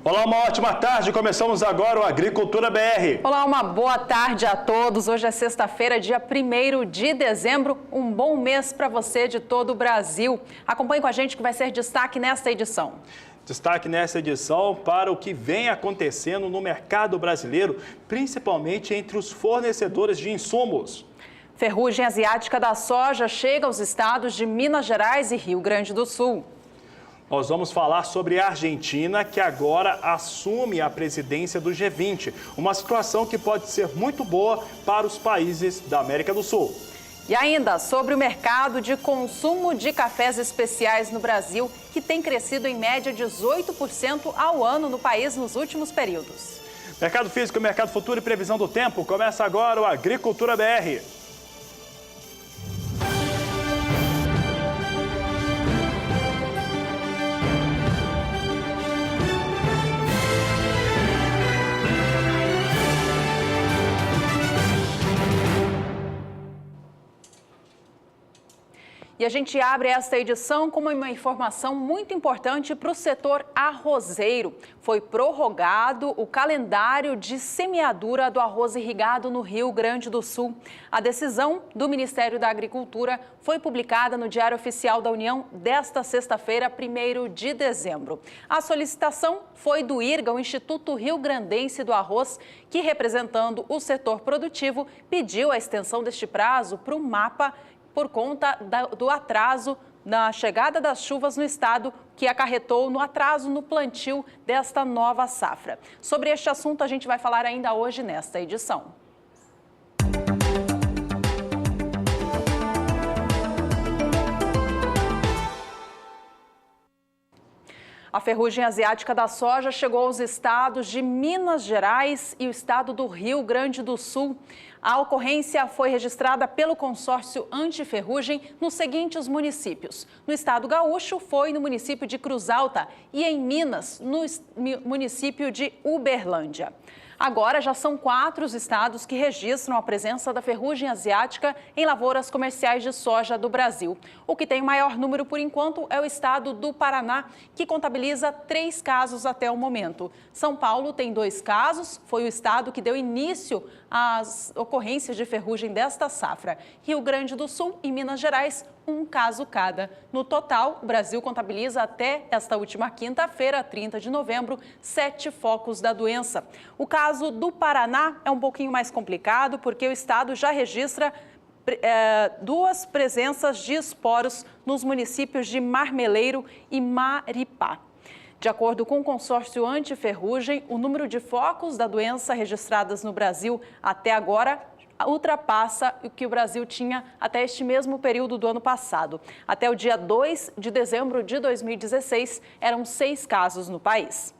Olá, uma ótima tarde. Começamos agora o Agricultura BR. Olá, uma boa tarde a todos. Hoje é sexta-feira, dia 1º de dezembro. Um bom mês para você de todo o Brasil. Acompanhe com a gente que vai ser destaque nesta edição. Destaque nessa edição para o que vem acontecendo no mercado brasileiro, principalmente entre os fornecedores de insumos. Ferrugem asiática da soja chega aos estados de Minas Gerais e Rio Grande do Sul. Nós vamos falar sobre a Argentina, que agora assume a presidência do G20, uma situação que pode ser muito boa para os países da América do Sul. E ainda sobre o mercado de consumo de cafés especiais no Brasil, que tem crescido em média 18% ao ano no país nos últimos períodos. Mercado físico, mercado futuro e previsão do tempo. Começa agora o Agricultura BR. E a gente abre esta edição com uma informação muito importante para o setor arrozeiro. Foi prorrogado o calendário de semeadura do arroz irrigado no Rio Grande do Sul. A decisão do Ministério da Agricultura foi publicada no Diário Oficial da União desta sexta-feira, 1º de dezembro. A solicitação foi do IRGA, o Instituto Rio Grandense do Arroz, que, representando o setor produtivo, pediu a extensão deste prazo para o MAPA por conta do atraso na chegada das chuvas no estado, que acarretou no atraso no plantio desta nova safra. Sobre este assunto, a gente vai falar ainda hoje nesta edição. A ferrugem asiática da soja chegou aos estados de Minas Gerais e o estado do Rio Grande do Sul. A ocorrência foi registrada pelo consórcio anti-ferrugem nos seguintes municípios. No estado gaúcho, foi no município de Cruz Alta e em Minas, no município de Uberlândia. Agora já são 4 os estados que registram a presença da ferrugem asiática em lavouras comerciais de soja do Brasil. O que tem o maior número por enquanto é o estado do Paraná, que contabiliza 3 casos até o momento. São Paulo tem 2 casos, foi o estado que deu início às ocorrências de ferrugem desta safra. Rio Grande do Sul e Minas Gerais, 1 caso cada. No total, o Brasil contabiliza até esta última quinta-feira, 30 de novembro, 7 focos da doença. O caso do Paraná é um pouquinho mais complicado, porque o estado já registra 2 presenças de esporos nos municípios de Marmeleiro e Maripá. De acordo com o consórcio anti-ferrugem, o número de focos da doença registradas no Brasil até agora ultrapassa o que o Brasil tinha até este mesmo período do ano passado. Até o dia 2 de dezembro de 2016, eram 6 casos no país.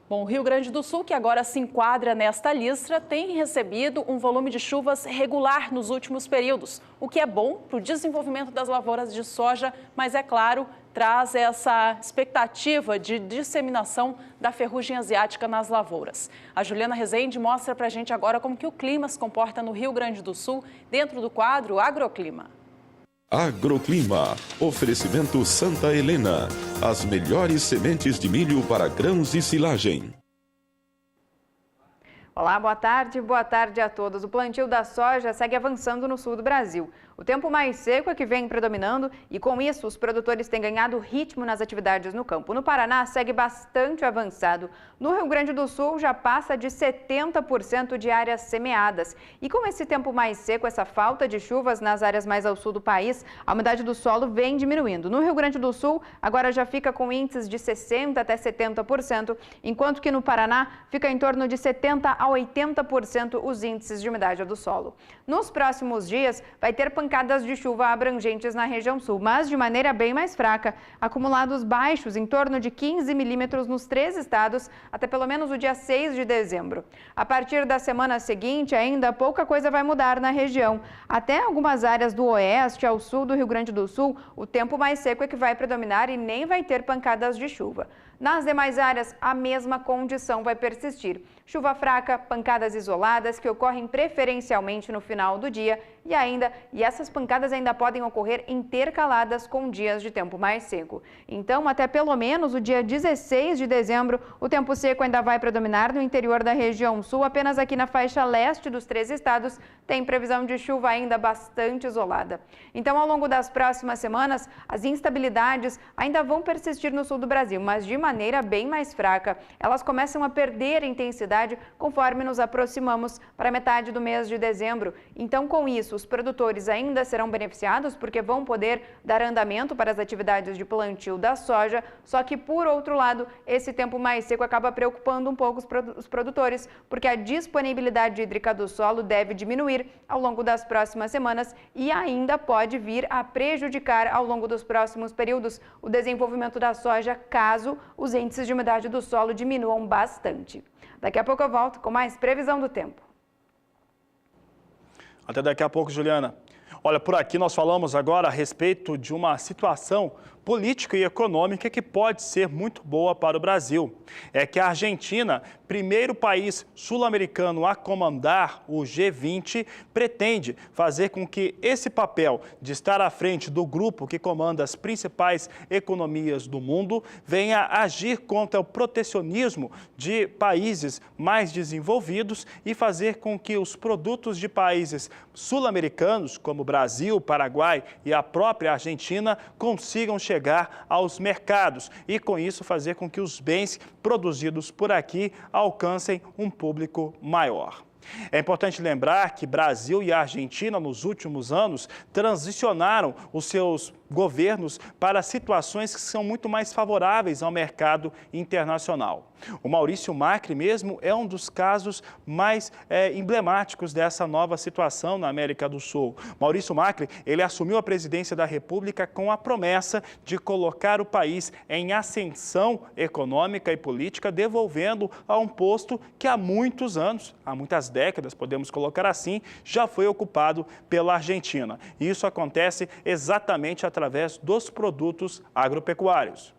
Bom, o Rio Grande do Sul, que agora se enquadra nesta lista, tem recebido um volume de chuvas regular nos últimos períodos, o que é bom para o desenvolvimento das lavouras de soja, mas, é claro, traz essa expectativa de disseminação da ferrugem asiática nas lavouras. A Juliana Rezende mostra para a gente agora como que o clima se comporta no Rio Grande do Sul, dentro do quadro Agroclima. Agroclima. Oferecimento Santa Helena. As melhores sementes de milho para grãos e silagem. Olá, boa tarde a todos. O plantio da soja segue avançando no sul do Brasil. O tempo mais seco é que vem predominando e, com isso, os produtores têm ganhado ritmo nas atividades no campo. No Paraná, segue bastante avançado. No Rio Grande do Sul, já passa de 70% de áreas semeadas. E com esse tempo mais seco, essa falta de chuvas nas áreas mais ao sul do país, a umidade do solo vem diminuindo. No Rio Grande do Sul, agora já fica com índices de 60% até 70%, enquanto que no Paraná fica em torno de 70% a 80% os índices de umidade do solo. Nos próximos dias, vai ter pancadas de chuva abrangentes na região sul, mas de maneira bem mais fraca, acumulados baixos em torno de 15 milímetros nos 3 estados até pelo menos o dia 6 de dezembro. A partir da semana seguinte, ainda pouca coisa vai mudar na região. Até algumas áreas do oeste ao sul do Rio Grande do Sul, o tempo mais seco é que vai predominar e nem vai ter pancadas de chuva. Nas demais áreas, a mesma condição vai persistir. Chuva fraca, pancadas isoladas que ocorrem preferencialmente no final do dia E essas pancadas ainda podem ocorrer intercaladas com dias de tempo mais seco. Então, até pelo menos o dia 16 de dezembro, o tempo seco ainda vai predominar no interior da região sul. Apenas aqui na faixa leste dos 3 estados tem previsão de chuva ainda bastante isolada. Então, ao longo das próximas semanas, as instabilidades ainda vão persistir no sul do Brasil, mas de maneira bem mais fraca. Elas começam a perder intensidade conforme nos aproximamos para metade do mês de dezembro. Então, com isso, os produtores ainda serão beneficiados porque vão poder dar andamento para as atividades de plantio da soja, só que, por outro lado, esse tempo mais seco acaba preocupando um pouco os produtores, porque a disponibilidade hídrica do solo deve diminuir ao longo das próximas semanas e ainda pode vir a prejudicar ao longo dos próximos períodos o desenvolvimento da soja, caso os índices de umidade do solo diminuam bastante. Daqui a pouco eu volto com mais previsão do tempo. Até daqui a pouco, Juliana. Olha, por aqui nós falamos agora a respeito de uma situação política e econômica que pode ser muito boa para o Brasil. É que a Argentina, primeiro país sul-americano a comandar o G20, pretende fazer com que esse papel de estar à frente do grupo que comanda as principais economias do mundo venha agir contra o protecionismo de países mais desenvolvidos e fazer com que os produtos de países sul-americanos, como Brasil, Paraguai e a própria Argentina, consigam chegar aos mercados e, com isso, fazer com que os bens produzidos por aqui alcancem um público maior. É importante lembrar que Brasil e Argentina, nos últimos anos, transicionaram os seus governos para situações que são muito mais favoráveis ao mercado internacional. O Maurício Macri mesmo é um dos casos mais emblemáticos dessa nova situação na América do Sul. Maurício Macri, ele assumiu a presidência da República com a promessa de colocar o país em ascensão econômica e política, devolvendo a um posto que há muitos anos, há muitas décadas, podemos colocar assim, já foi ocupado pela Argentina. E isso acontece exatamente através dos produtos agropecuários.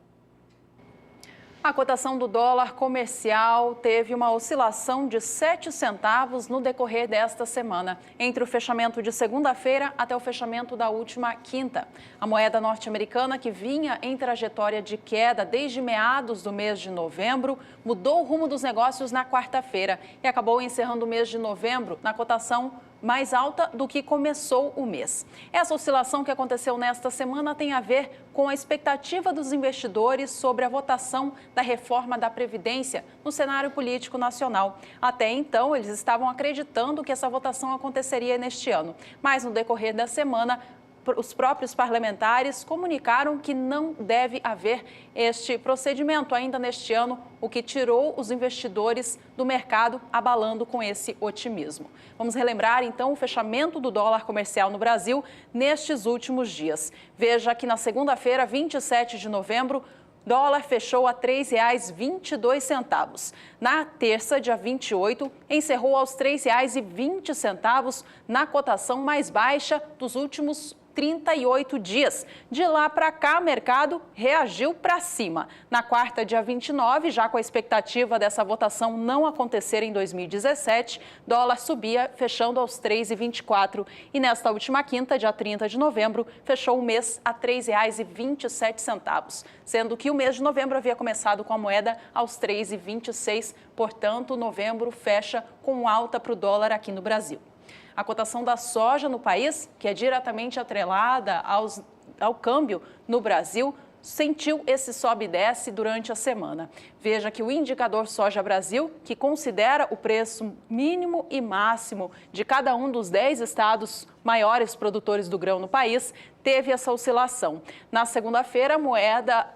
A cotação do dólar comercial teve uma oscilação de 7 centavos no decorrer desta semana, entre o fechamento de segunda-feira até o fechamento da última quinta. A moeda norte-americana, que vinha em trajetória de queda desde meados do mês de novembro, mudou o rumo dos negócios na quarta-feira e acabou encerrando o mês de novembro na cotação mais alta do que começou o mês. Essa oscilação que aconteceu nesta semana tem a ver com a expectativa dos investidores sobre a votação da reforma da Previdência no cenário político nacional. Até então, eles estavam acreditando que essa votação aconteceria neste ano, mas no decorrer da semana, os próprios parlamentares comunicaram que não deve haver este procedimento ainda neste ano, o que tirou os investidores do mercado, abalando com esse otimismo. Vamos relembrar, então, o fechamento do dólar comercial no Brasil nestes últimos dias. Veja que na segunda-feira, 27 de novembro, dólar fechou a R$ 3,22. Na terça, dia 28, encerrou aos R$ 3,20 na cotação mais baixa dos últimos 38 dias. De lá para cá, o mercado reagiu para cima. Na quarta, dia 29, já com a expectativa dessa votação não acontecer em 2017, dólar subia, fechando aos R$ 3,24. E nesta última quinta, dia 30 de novembro, fechou o mês a R$ 3,27, sendo que o mês de novembro havia começado com a moeda aos R$ 3,26. Portanto, novembro fecha com alta para o dólar aqui no Brasil. A cotação da soja no país, que é diretamente atrelada ao câmbio no Brasil, sentiu esse sobe e desce durante a semana. Veja que o indicador Soja Brasil, que considera o preço mínimo e máximo de cada um dos 10 estados maiores produtores do grão no país, teve essa oscilação. Na segunda-feira,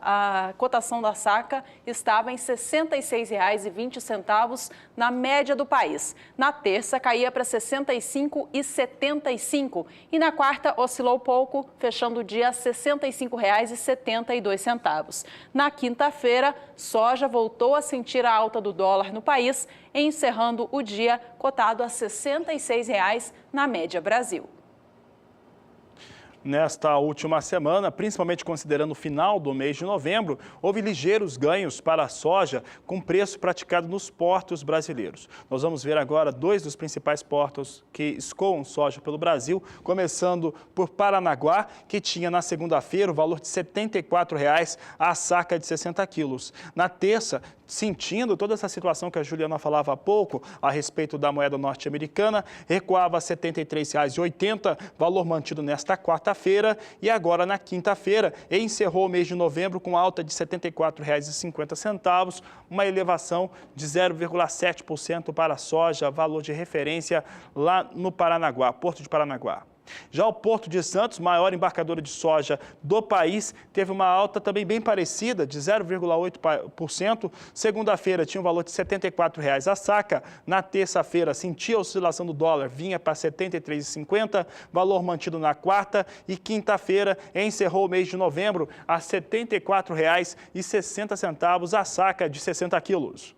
a cotação da saca estava em R$ 66,20 na média do país. Na terça, caía para R$ 65,75 e na quarta oscilou pouco, fechando o dia a R$ 65,72. Na quinta-feira, soja voltou a sentir a alta do dólar no país, encerrando o dia cotado a R$ 66,00 na média Brasil. Nesta última semana, principalmente considerando o final do mês de novembro, houve ligeiros ganhos para a soja com preço praticado nos portos brasileiros. Nós vamos ver agora dois dos principais portos que escoam soja pelo Brasil, começando por Paranaguá, que tinha na segunda-feira o valor de R$ 74,00 a saca de 60 quilos. Na terça, sentindo toda essa situação que a Juliana falava há pouco a respeito da moeda norte-americana, recuava a R$ 73,80, valor mantido nesta quarta-feira, e agora na quinta-feira encerrou o mês de novembro com alta de R$ 74,50, uma elevação de 0,7% para a soja, valor de referência lá no Paranaguá, Porto de Paranaguá. Já o Porto de Santos, maior embarcadora de soja do país, teve uma alta também bem parecida, de 0,8%. Segunda-feira tinha um valor de R$ 74,00 a saca. Na terça-feira sentia a oscilação do dólar, vinha para R$ 73,50, valor mantido na quarta. E quinta-feira encerrou o mês de novembro a R$ 74,60 a saca de 60 quilos.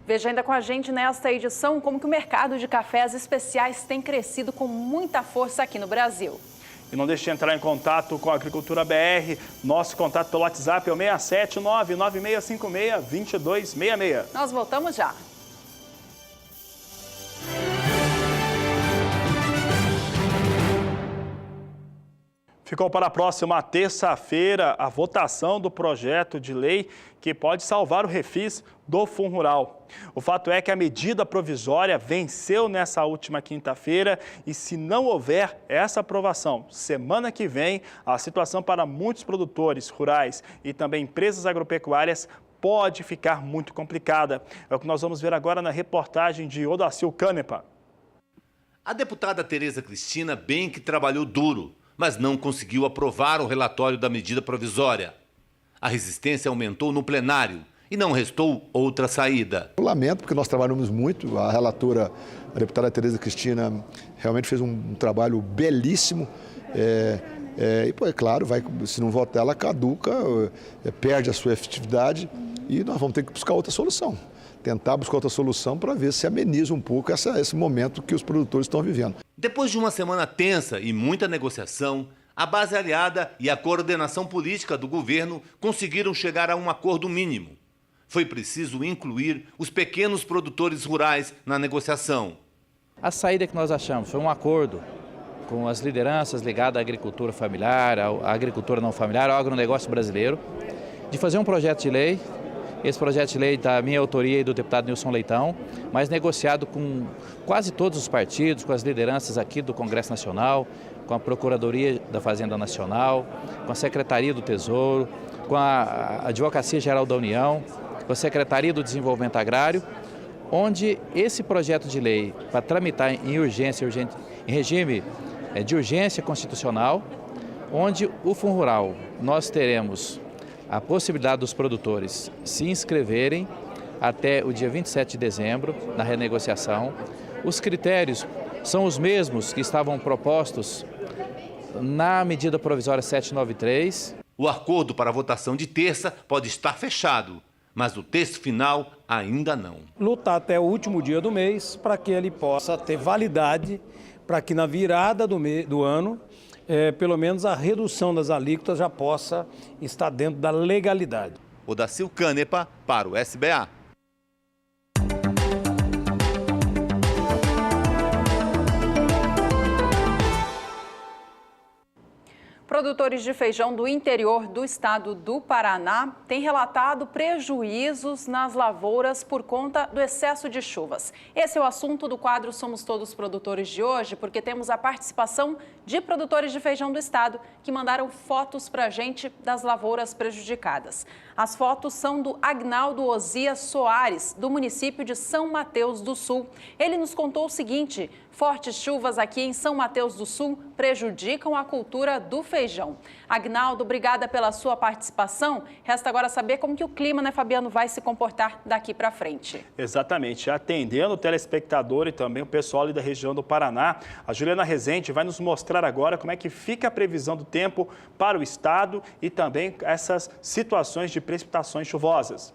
Veja ainda com a gente nesta edição como que o mercado de cafés especiais tem crescido com muita força aqui no Brasil. E não deixe de entrar em contato com a Agricultura BR. Nosso contato pelo WhatsApp é o 679-9656-2266. Nós voltamos já. Ficou para a próxima terça-feira a votação do projeto de lei que pode salvar o refis do Fundo Rural. O fato é que a medida provisória venceu nessa última quinta-feira e se não houver essa aprovação, semana que vem, a situação para muitos produtores rurais e também empresas agropecuárias pode ficar muito complicada. É o que nós vamos ver agora na reportagem de Odacil Canepa. A deputada Tereza Cristina bem que trabalhou duro, mas não conseguiu aprovar o relatório da medida provisória. A resistência aumentou no plenário e não restou outra saída. Eu lamento, porque nós trabalhamos muito, a relatora, a deputada Tereza Cristina, realmente fez um trabalho belíssimo. E, é claro, se não votar, ela caduca, perde a sua efetividade e nós vamos ter que buscar outra solução. Tentar buscar outra solução para ver se ameniza um pouco esse momento que os produtores estão vivendo. Depois de uma semana tensa e muita negociação, a base aliada e a coordenação política do governo conseguiram chegar a um acordo mínimo. Foi preciso incluir os pequenos produtores rurais na negociação. A saída que nós achamos foi um acordo com as lideranças ligadas à agricultura familiar, à agricultura não familiar, ao agronegócio brasileiro, de fazer um projeto de lei. Esse projeto de lei da minha autoria e do deputado Nilson Leitão, mas negociado com quase todos os partidos, com as lideranças aqui do Congresso Nacional, com a Procuradoria da Fazenda Nacional, com a Secretaria do Tesouro, com a Advocacia Geral da União, com a Secretaria do Desenvolvimento Agrário, onde esse projeto de lei, para tramitar em em regime de urgência constitucional, onde o Fundo Rural nós teremos a possibilidade dos produtores se inscreverem até o dia 27 de dezembro na renegociação. Os critérios são os mesmos que estavam propostos na medida provisória 793. O acordo para a votação de terça pode estar fechado, mas o texto final ainda não. Lutar até o último dia do mês para que ele possa ter validade, para que na virada do ano pelo menos a redução das alíquotas já possa estar dentro da legalidade. Odacil Canepa para o SBA. Produtores de feijão do interior do estado do Paraná têm relatado prejuízos nas lavouras por conta do excesso de chuvas. Esse é o assunto do quadro Somos Todos Produtores de hoje, porque temos a participação de produtores de feijão do estado que mandaram fotos para a gente das lavouras prejudicadas. As fotos são do Agnaldo Osias Soares, do município de São Mateus do Sul. Ele nos contou o seguinte: fortes chuvas aqui em São Mateus do Sul prejudicam a cultura do feijão. Agnaldo, obrigada pela sua participação. Resta agora saber como que o clima, né, Fabiano, vai se comportar daqui para frente. Exatamente. Atendendo o telespectador e também o pessoal ali da região do Paraná, a Juliana Rezende vai nos mostrar agora como é que fica a previsão do tempo para o estado e também essas situações de precipitações chuvosas.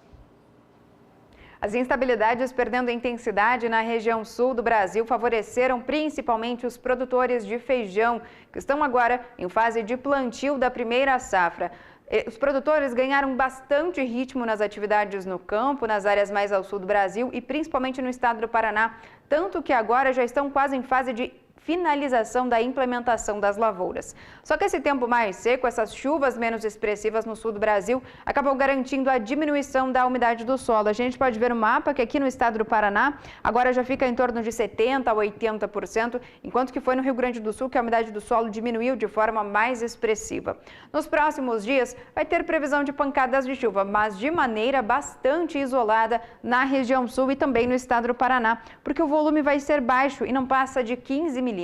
As instabilidades perdendo intensidade na região sul do Brasil favoreceram principalmente os produtores de feijão, que estão agora em fase de plantio da primeira safra. Os produtores ganharam bastante ritmo nas atividades no campo, nas áreas mais ao sul do Brasil e principalmente no estado do Paraná, tanto que agora já estão quase em fase de finalização da implementação das lavouras. Só que esse tempo mais seco, essas chuvas menos expressivas no sul do Brasil, acabam garantindo a diminuição da umidade do solo. A gente pode ver no mapa que aqui no estado do Paraná, agora já fica em torno de 70% a 80%, enquanto que foi no Rio Grande do Sul que a umidade do solo diminuiu de forma mais expressiva. Nos próximos dias, vai ter previsão de pancadas de chuva, mas de maneira bastante isolada na região sul e também no estado do Paraná, porque o volume vai ser baixo e não passa de 15 milímetros.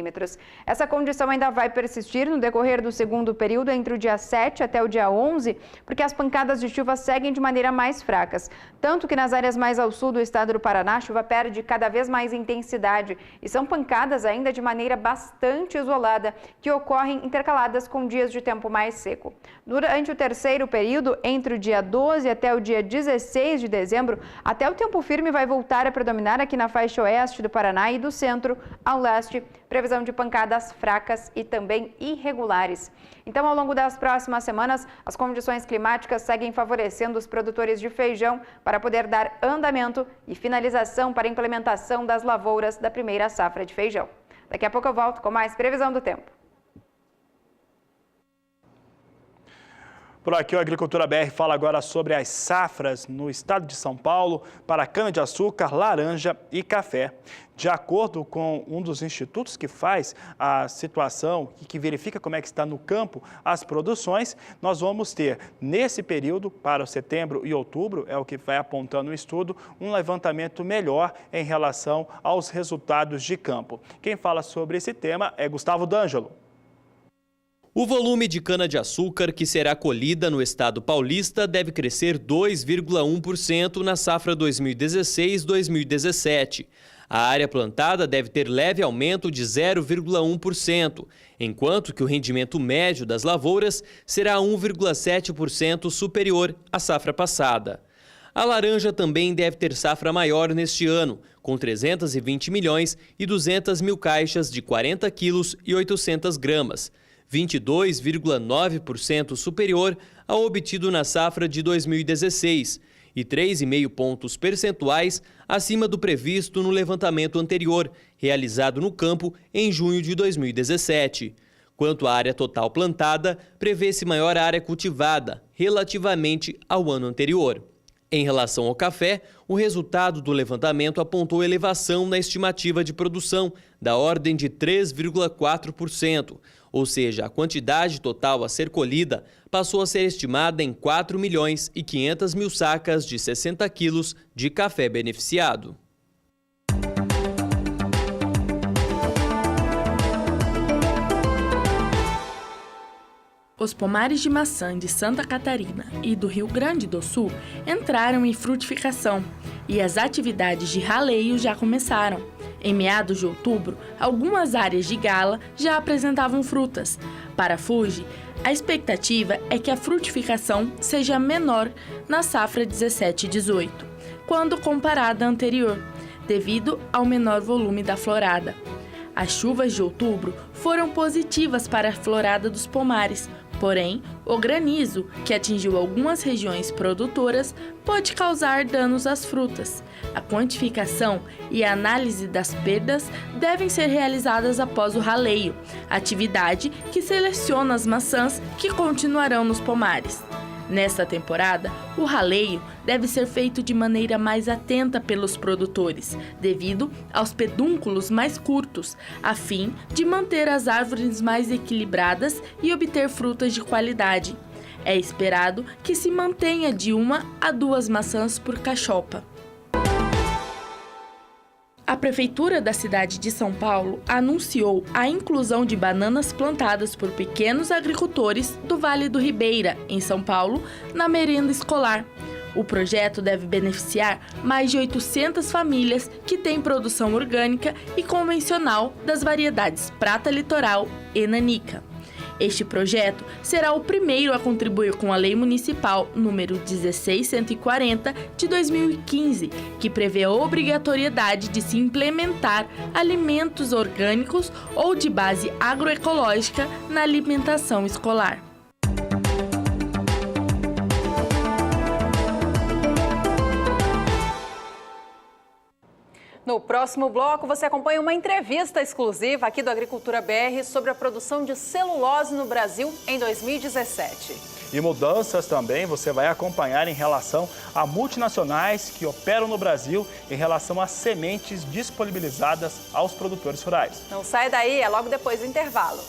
Essa condição ainda vai persistir no decorrer do segundo período, entre o dia 7 até o dia 11, porque as pancadas de chuva seguem de maneira mais fracas. Tanto que nas áreas mais ao sul do estado do Paraná, a chuva perde cada vez mais intensidade e são pancadas ainda de maneira bastante isolada, que ocorrem intercaladas com dias de tempo mais seco. Durante o terceiro período, entre o dia 12 até o dia 16 de dezembro, até o tempo firme vai voltar a predominar aqui na faixa oeste do Paraná e do centro ao leste, previsão de pancadas fracas e também irregulares. Então, ao longo das próximas semanas, as condições climáticas seguem favorecendo os produtores de feijão para poder dar andamento e finalização para a implementação das lavouras da primeira safra de feijão. Daqui a pouco eu volto com mais previsão do tempo. Por aqui, o Agricultura BR fala agora sobre as safras no estado de São Paulo para cana-de-açúcar, laranja e café. De acordo com um dos institutos que faz a situação e que verifica como é que está no campo as produções, nós vamos ter, nesse período, para setembro e outubro, é o que vai apontando o estudo, um levantamento melhor em relação aos resultados de campo. Quem fala sobre esse tema é Gustavo D'Angelo. O volume de cana-de-açúcar que será colhida no estado paulista deve crescer 2,1% na safra 2016-2017. A área plantada deve ter leve aumento de 0,1%, enquanto que o rendimento médio das lavouras será 1,7% superior à safra passada. A laranja também deve ter safra maior neste ano, com 320 milhões e 200 mil caixas de 40 quilos e 800 gramas. 22,9% superior ao obtido na safra de 2016 e 3,5 pontos percentuais acima do previsto no levantamento anterior, realizado no campo em junho de 2017. Quanto à área total plantada, prevê-se maior área cultivada relativamente ao ano anterior. Em relação ao café, o resultado do levantamento apontou elevação na estimativa de produção, da ordem de 3,4%, ou seja, a quantidade total a ser colhida passou a ser estimada em 4 milhões e 500 mil sacas de 60 quilos de café beneficiado. Os pomares de maçã de Santa Catarina e do Rio Grande do Sul entraram em frutificação e as atividades de raleio já começaram. Em meados de outubro, algumas áreas de gala já apresentavam frutas. Para a Fuji, a expectativa é que a frutificação seja menor na safra 17-18, quando comparada à anterior, devido ao menor volume da florada. As chuvas de outubro foram positivas para a florada dos pomares, Porém, o granizo, que atingiu algumas regiões produtoras, pode causar danos às frutas. A quantificação e a análise das perdas devem ser realizadas após o raleio, atividade que seleciona as maçãs que continuarão nos pomares. Nesta temporada, o raleio deve ser feito de maneira mais atenta pelos produtores, devido aos pedúnculos mais curtos, a fim de manter as árvores mais equilibradas e obter frutas de qualidade. É esperado que se mantenha de 1 a 2 maçãs por cachopa. A Prefeitura da cidade de São Paulo anunciou a inclusão de bananas plantadas por pequenos agricultores do Vale do Ribeira, em São Paulo, na merenda escolar. O projeto deve beneficiar mais de 800 famílias que têm produção orgânica e convencional das variedades Prata Litoral e Nanica. Este projeto será o primeiro a contribuir com a Lei Municipal número 16140 de 2015, que prevê a obrigatoriedade de se implementar alimentos orgânicos ou de base agroecológica na alimentação escolar. No próximo bloco, você acompanha uma entrevista exclusiva aqui do Agricultura BR sobre a produção de celulose no Brasil em 2017. E mudanças também você vai acompanhar em relação a multinacionais que operam no Brasil em relação às sementes disponibilizadas aos produtores rurais. Não sai daí, é logo depois do intervalo.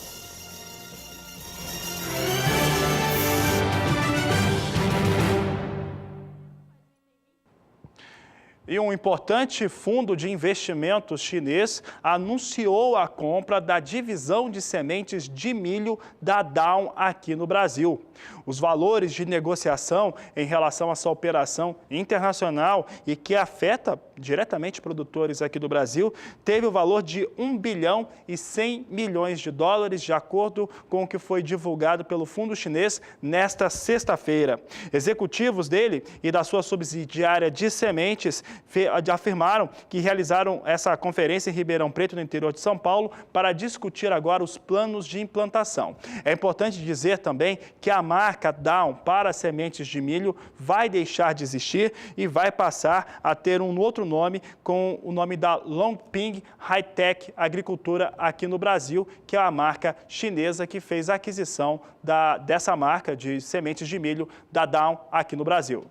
E um importante fundo de investimentos chinês anunciou a compra da divisão de sementes de milho da Dow aqui no Brasil. Os valores de negociação em relação a essa operação internacional e que afeta diretamente produtores aqui do Brasil, teve o valor de 1 bilhão e 100 milhões de dólares, de acordo com o que foi divulgado pelo fundo chinês nesta sexta-feira. Executivos dele e da sua subsidiária de sementes afirmaram que realizaram essa conferência em Ribeirão Preto, no interior de São Paulo, para discutir agora os planos de implantação. É importante dizer também que a marca Dow para sementes de milho vai deixar de existir e vai passar a ter um outro nome, com o nome da Longping High-Tech Agricultura aqui no Brasil, que é a marca chinesa que fez a aquisição dessa marca de sementes de milho da Dow aqui no Brasil.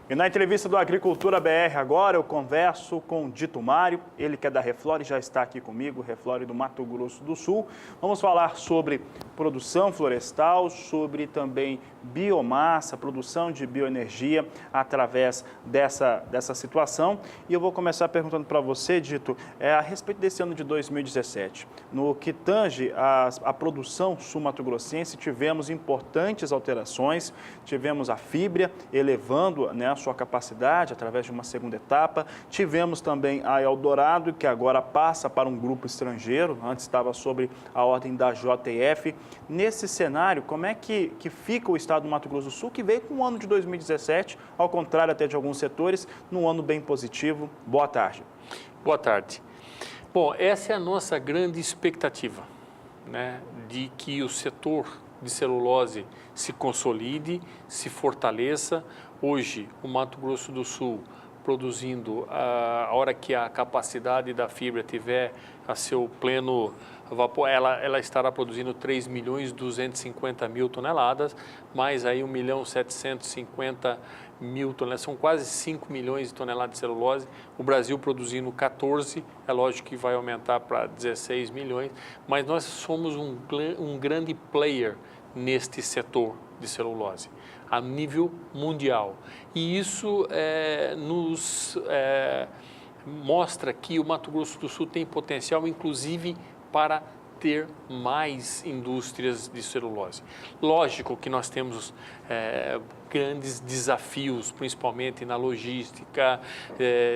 E na entrevista do Agricultura BR agora eu converso com Dito Mário, ele que é da Reflore, já está aqui comigo, Reflore do Mato Grosso do Sul. Vamos falar sobre produção florestal, sobre também biomassa, produção de bioenergia através dessa situação. E eu vou começar perguntando para você, Dito, a respeito desse ano de 2017. No que tange a produção sul-mato-grossense, tivemos importantes alterações, tivemos a fibra elevando, a sua capacidade através de uma segunda etapa. Tivemos também a Eldorado, que agora passa para um grupo estrangeiro, antes estava sob a ordem da JF. Nesse cenário, como é que fica o estado do Mato Grosso do Sul, que veio com o ano de 2017, ao contrário até de alguns setores, num ano bem positivo? Boa tarde. Boa tarde. Bom, essa é a nossa grande expectativa, de que o setor de celulose se consolide, se fortaleça. Hoje, o Mato Grosso do Sul produzindo, a hora que a capacidade da fibra tiver a seu pleno vapor, ela estará produzindo 3.250.000 toneladas, mais aí 1.750.000 toneladas, são quase 5 milhões de toneladas de celulose. O Brasil produzindo 14, é lógico que vai aumentar para 16 milhões, mas nós somos um grande player neste setor de celulose, a nível mundial. E isso nos mostra que o Mato Grosso do Sul tem potencial, inclusive, para ter mais indústrias de celulose. Lógico que nós temos grandes desafios, principalmente na logística.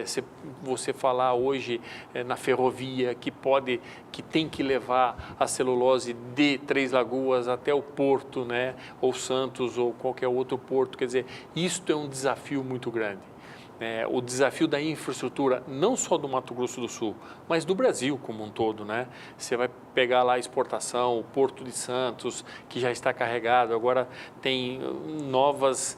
Se você falar hoje na ferrovia que tem que levar a celulose de Três Lagoas até o porto, né, ou Santos ou qualquer outro porto, quer dizer, isto é um desafio muito grande. O desafio da infraestrutura, não só do Mato Grosso do Sul, mas do Brasil como um todo, né? Você vai pegar lá a exportação, o Porto de Santos, que já está carregado, agora tem novas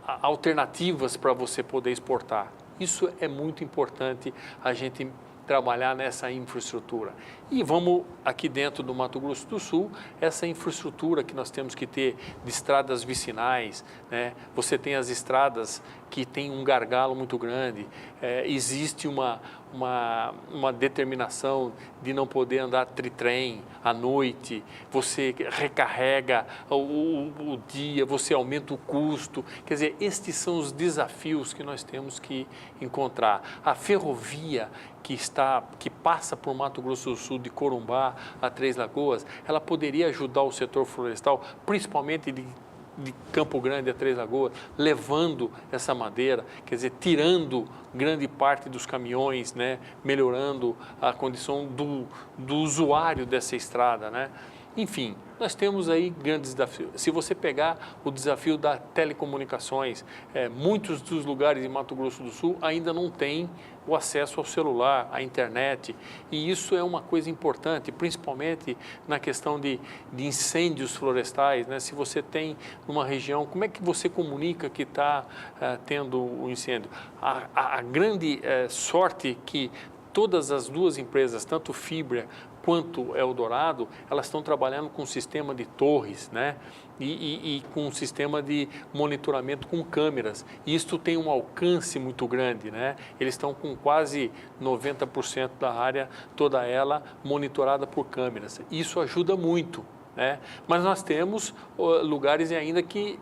alternativas para você poder exportar. Isso é muito importante a gente trabalhar nessa infraestrutura. E vamos aqui dentro do Mato Grosso do Sul, essa infraestrutura que nós temos que ter de estradas vicinais, né? Você tem as estradas que tem um gargalo muito grande, existe uma determinação de não poder andar tritrem à noite, você recarrega o dia, você aumenta o custo, quer dizer, estes são os desafios que nós temos que encontrar. A ferrovia que passa por Mato Grosso do Sul, de Corumbá a Três Lagoas, ela poderia ajudar o setor florestal, principalmente de Campo Grande a Três Lagoas, levando essa madeira, quer dizer, tirando grande parte dos caminhões, né, melhorando a condição do usuário dessa estrada, né? Enfim, nós temos aí grandes desafios. Se você pegar o desafio das telecomunicações, muitos dos lugares de Mato Grosso do Sul ainda não têm o acesso ao celular, à internet, e isso é uma coisa importante, principalmente na questão de incêndios florestais, né? Se você tem uma região, como é que você comunica que está tendo um incêndio? A grande sorte que todas as duas empresas, tanto Fibria quanto Eldorado, elas estão trabalhando com um sistema de torres, né? E com um sistema de monitoramento com câmeras. E isto tem um alcance muito grande, né? Eles estão com quase 90% da área, toda ela monitorada por câmeras. Isso ajuda muito, né? Mas nós temos lugares ainda que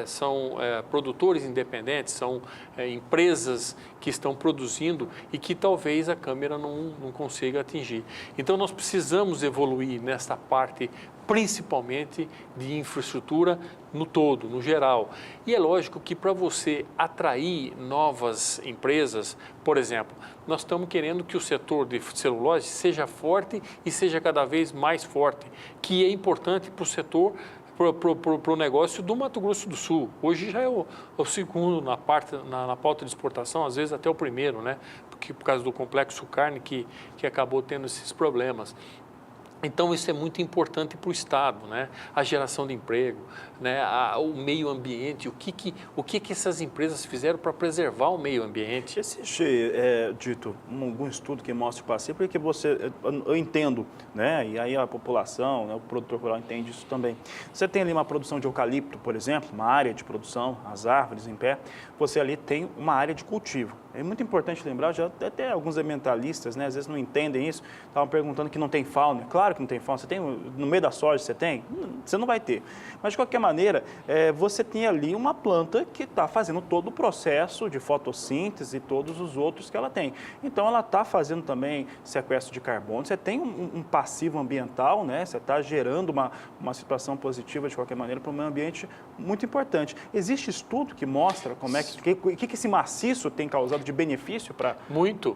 são produtores independentes, são empresas que estão produzindo e que talvez a câmera não consiga atingir. Então nós precisamos evoluir nessa parte, principalmente de infraestrutura no todo, no geral. E é lógico que para você atrair novas empresas, por exemplo, nós estamos querendo que o setor de celulose seja forte e seja cada vez mais forte, que é importante para o setor, para o negócio do Mato Grosso do Sul. Hoje já é o segundo na pauta de exportação, às vezes até o primeiro, né? Porque, por causa do complexo carne que acabou tendo esses problemas. Então, isso é muito importante para o Estado, né? A geração de emprego, né? O meio ambiente, o que essas empresas fizeram para preservar o meio ambiente. Existe, Dito, algum estudo que mostre o passivo, porque eu entendo, né? E aí a população, né? O produtor rural entende isso também. Você tem ali uma produção de eucalipto, por exemplo, uma área de produção, as árvores em pé, você ali tem uma área de cultivo. É muito importante lembrar, já até alguns ambientalistas, né, às vezes não entendem isso, estavam perguntando que não tem fauna. Claro que não tem fauna, você tem no meio da soja, você tem? Você não vai ter. Mas, de qualquer maneira, você tem ali uma planta que está fazendo todo o processo de fotossíntese e todos os outros que ela tem. Então, ela está fazendo também sequestro de carbono, você tem um passivo ambiental, né, você está gerando uma situação positiva, de qualquer maneira, para o meio ambiente muito importante. Existe estudo que mostra como é que esse maciço tem causado de benefício para... Muito.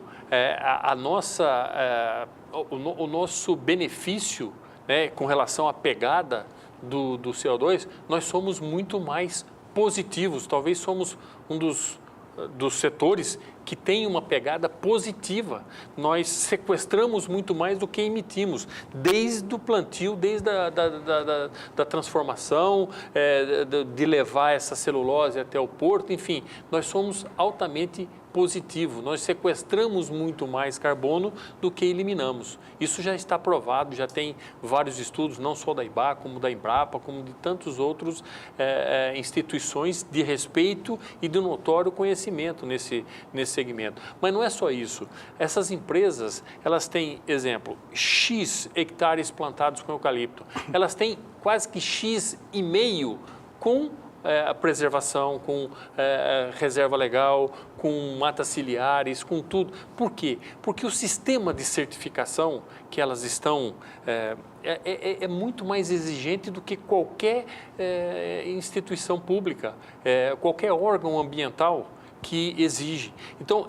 O nosso benefício, né, com relação à pegada do CO2, nós somos muito mais positivos. Talvez somos um dos setores que tem uma pegada positiva. Nós sequestramos muito mais do que emitimos, desde o plantio, desde da transformação, de levar essa celulose até o porto, enfim, nós somos altamente positivo, nós sequestramos muito mais carbono do que eliminamos. Isso já está provado, já tem vários estudos, não só da IBA, como da Embrapa, como de tantos outros instituições de respeito e de notório conhecimento nesse segmento. Mas não é só isso. Essas empresas, elas têm, exemplo, X hectares plantados com eucalipto. Elas têm quase que X e meio com preservação, com reserva legal, com matas ciliares, com tudo. Por quê? Porque o sistema de certificação que elas estão é muito mais exigente do que qualquer instituição pública, qualquer órgão ambiental que exige. Então,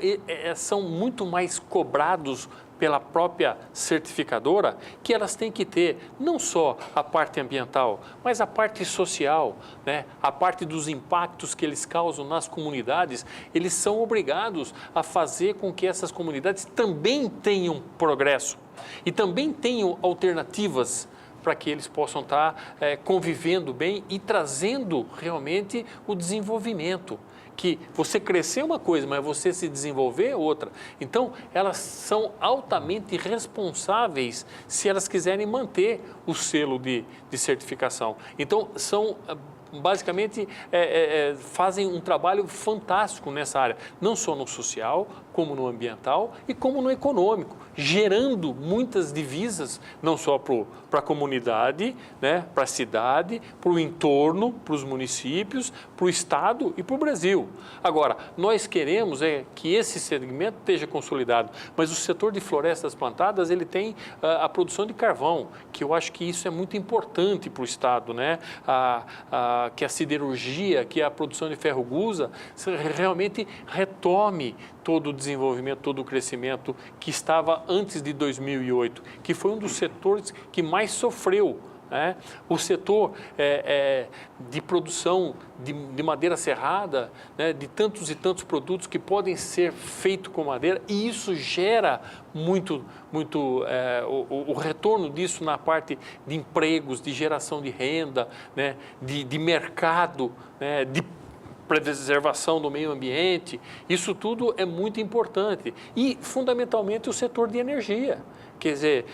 são muito mais cobrados pela própria certificadora, que elas têm que ter não só a parte ambiental, mas a parte social, né? A parte dos impactos que eles causam nas comunidades. Eles são obrigados a fazer com que essas comunidades também tenham progresso e também tenham alternativas para que eles possam estar convivendo bem e trazendo realmente o desenvolvimento. Que você crescer uma coisa, mas você se desenvolver é outra. Então, elas são altamente responsáveis se elas quiserem manter o selo de certificação. Então, são basicamente fazem um trabalho fantástico nessa área, não só no social, como no ambiental e como no econômico, gerando muitas divisas, não só para a comunidade, né, para a cidade, para o entorno, para os municípios, para o estado e para o Brasil. Agora, nós queremos que esse segmento esteja consolidado, mas o setor de florestas plantadas, ele tem a produção de carvão, que eu acho que isso é muito importante para o estado, né? Que a siderurgia, que a produção de ferro-gusa realmente retome todo o desenvolvimento, todo o crescimento que estava antes de 2008, que foi um dos setores que mais sofreu. Né? O setor de produção de madeira serrada, né? De tantos e tantos produtos que podem ser feitos com madeira, e isso gera muito o retorno disso na parte de empregos, de geração de renda, né? de mercado, né? De preservação do meio ambiente. Isso tudo é muito importante. E, fundamentalmente, o setor de energia. Quer dizer,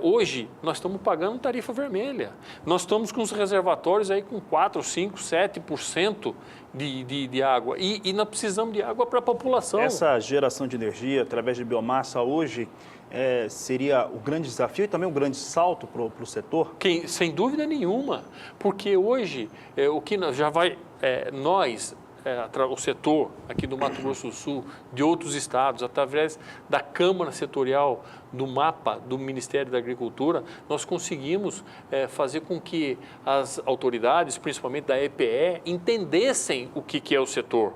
hoje nós estamos pagando tarifa vermelha. Nós estamos com os reservatórios aí com 4, 5, 7% de água. E nós precisamos de água para a população. Essa geração de energia através de biomassa hoje seria o grande desafio e também um grande salto para o setor? Sem dúvida nenhuma. Porque hoje, o que já vai... o setor aqui do Mato Grosso do Sul, de outros estados, através da Câmara Setorial, do mapa do Ministério da Agricultura, nós conseguimos fazer com que as autoridades, principalmente da EPE, entendessem o que é o setor,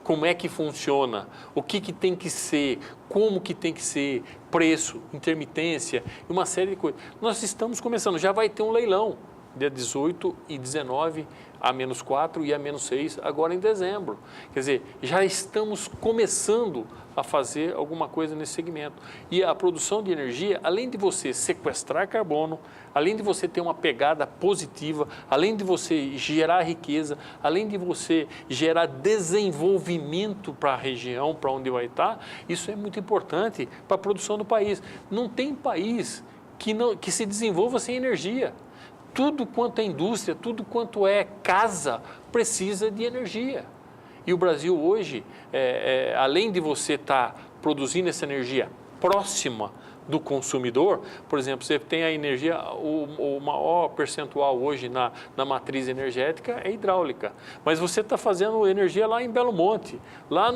como é que funciona, o que tem que ser, como que tem que ser, preço, intermitência, uma série de coisas. Nós estamos começando, já vai ter um leilão, dia 18 e 19, a -4 e a -6, agora em dezembro. Quer dizer, já estamos começando a fazer alguma coisa nesse segmento. E a produção de energia, além de você sequestrar carbono, além de você ter uma pegada positiva, além de você gerar riqueza, além de você gerar desenvolvimento para a região, para onde vai estar, isso é muito importante para a produção do país. Não tem país que se desenvolva sem energia. Tudo quanto é indústria, tudo quanto é casa, precisa de energia. E o Brasil hoje, além de você estar produzindo essa energia próxima do consumidor, por exemplo, você tem a energia, o maior percentual hoje na matriz energética é hidráulica. Mas você está fazendo energia lá em Belo Monte, lá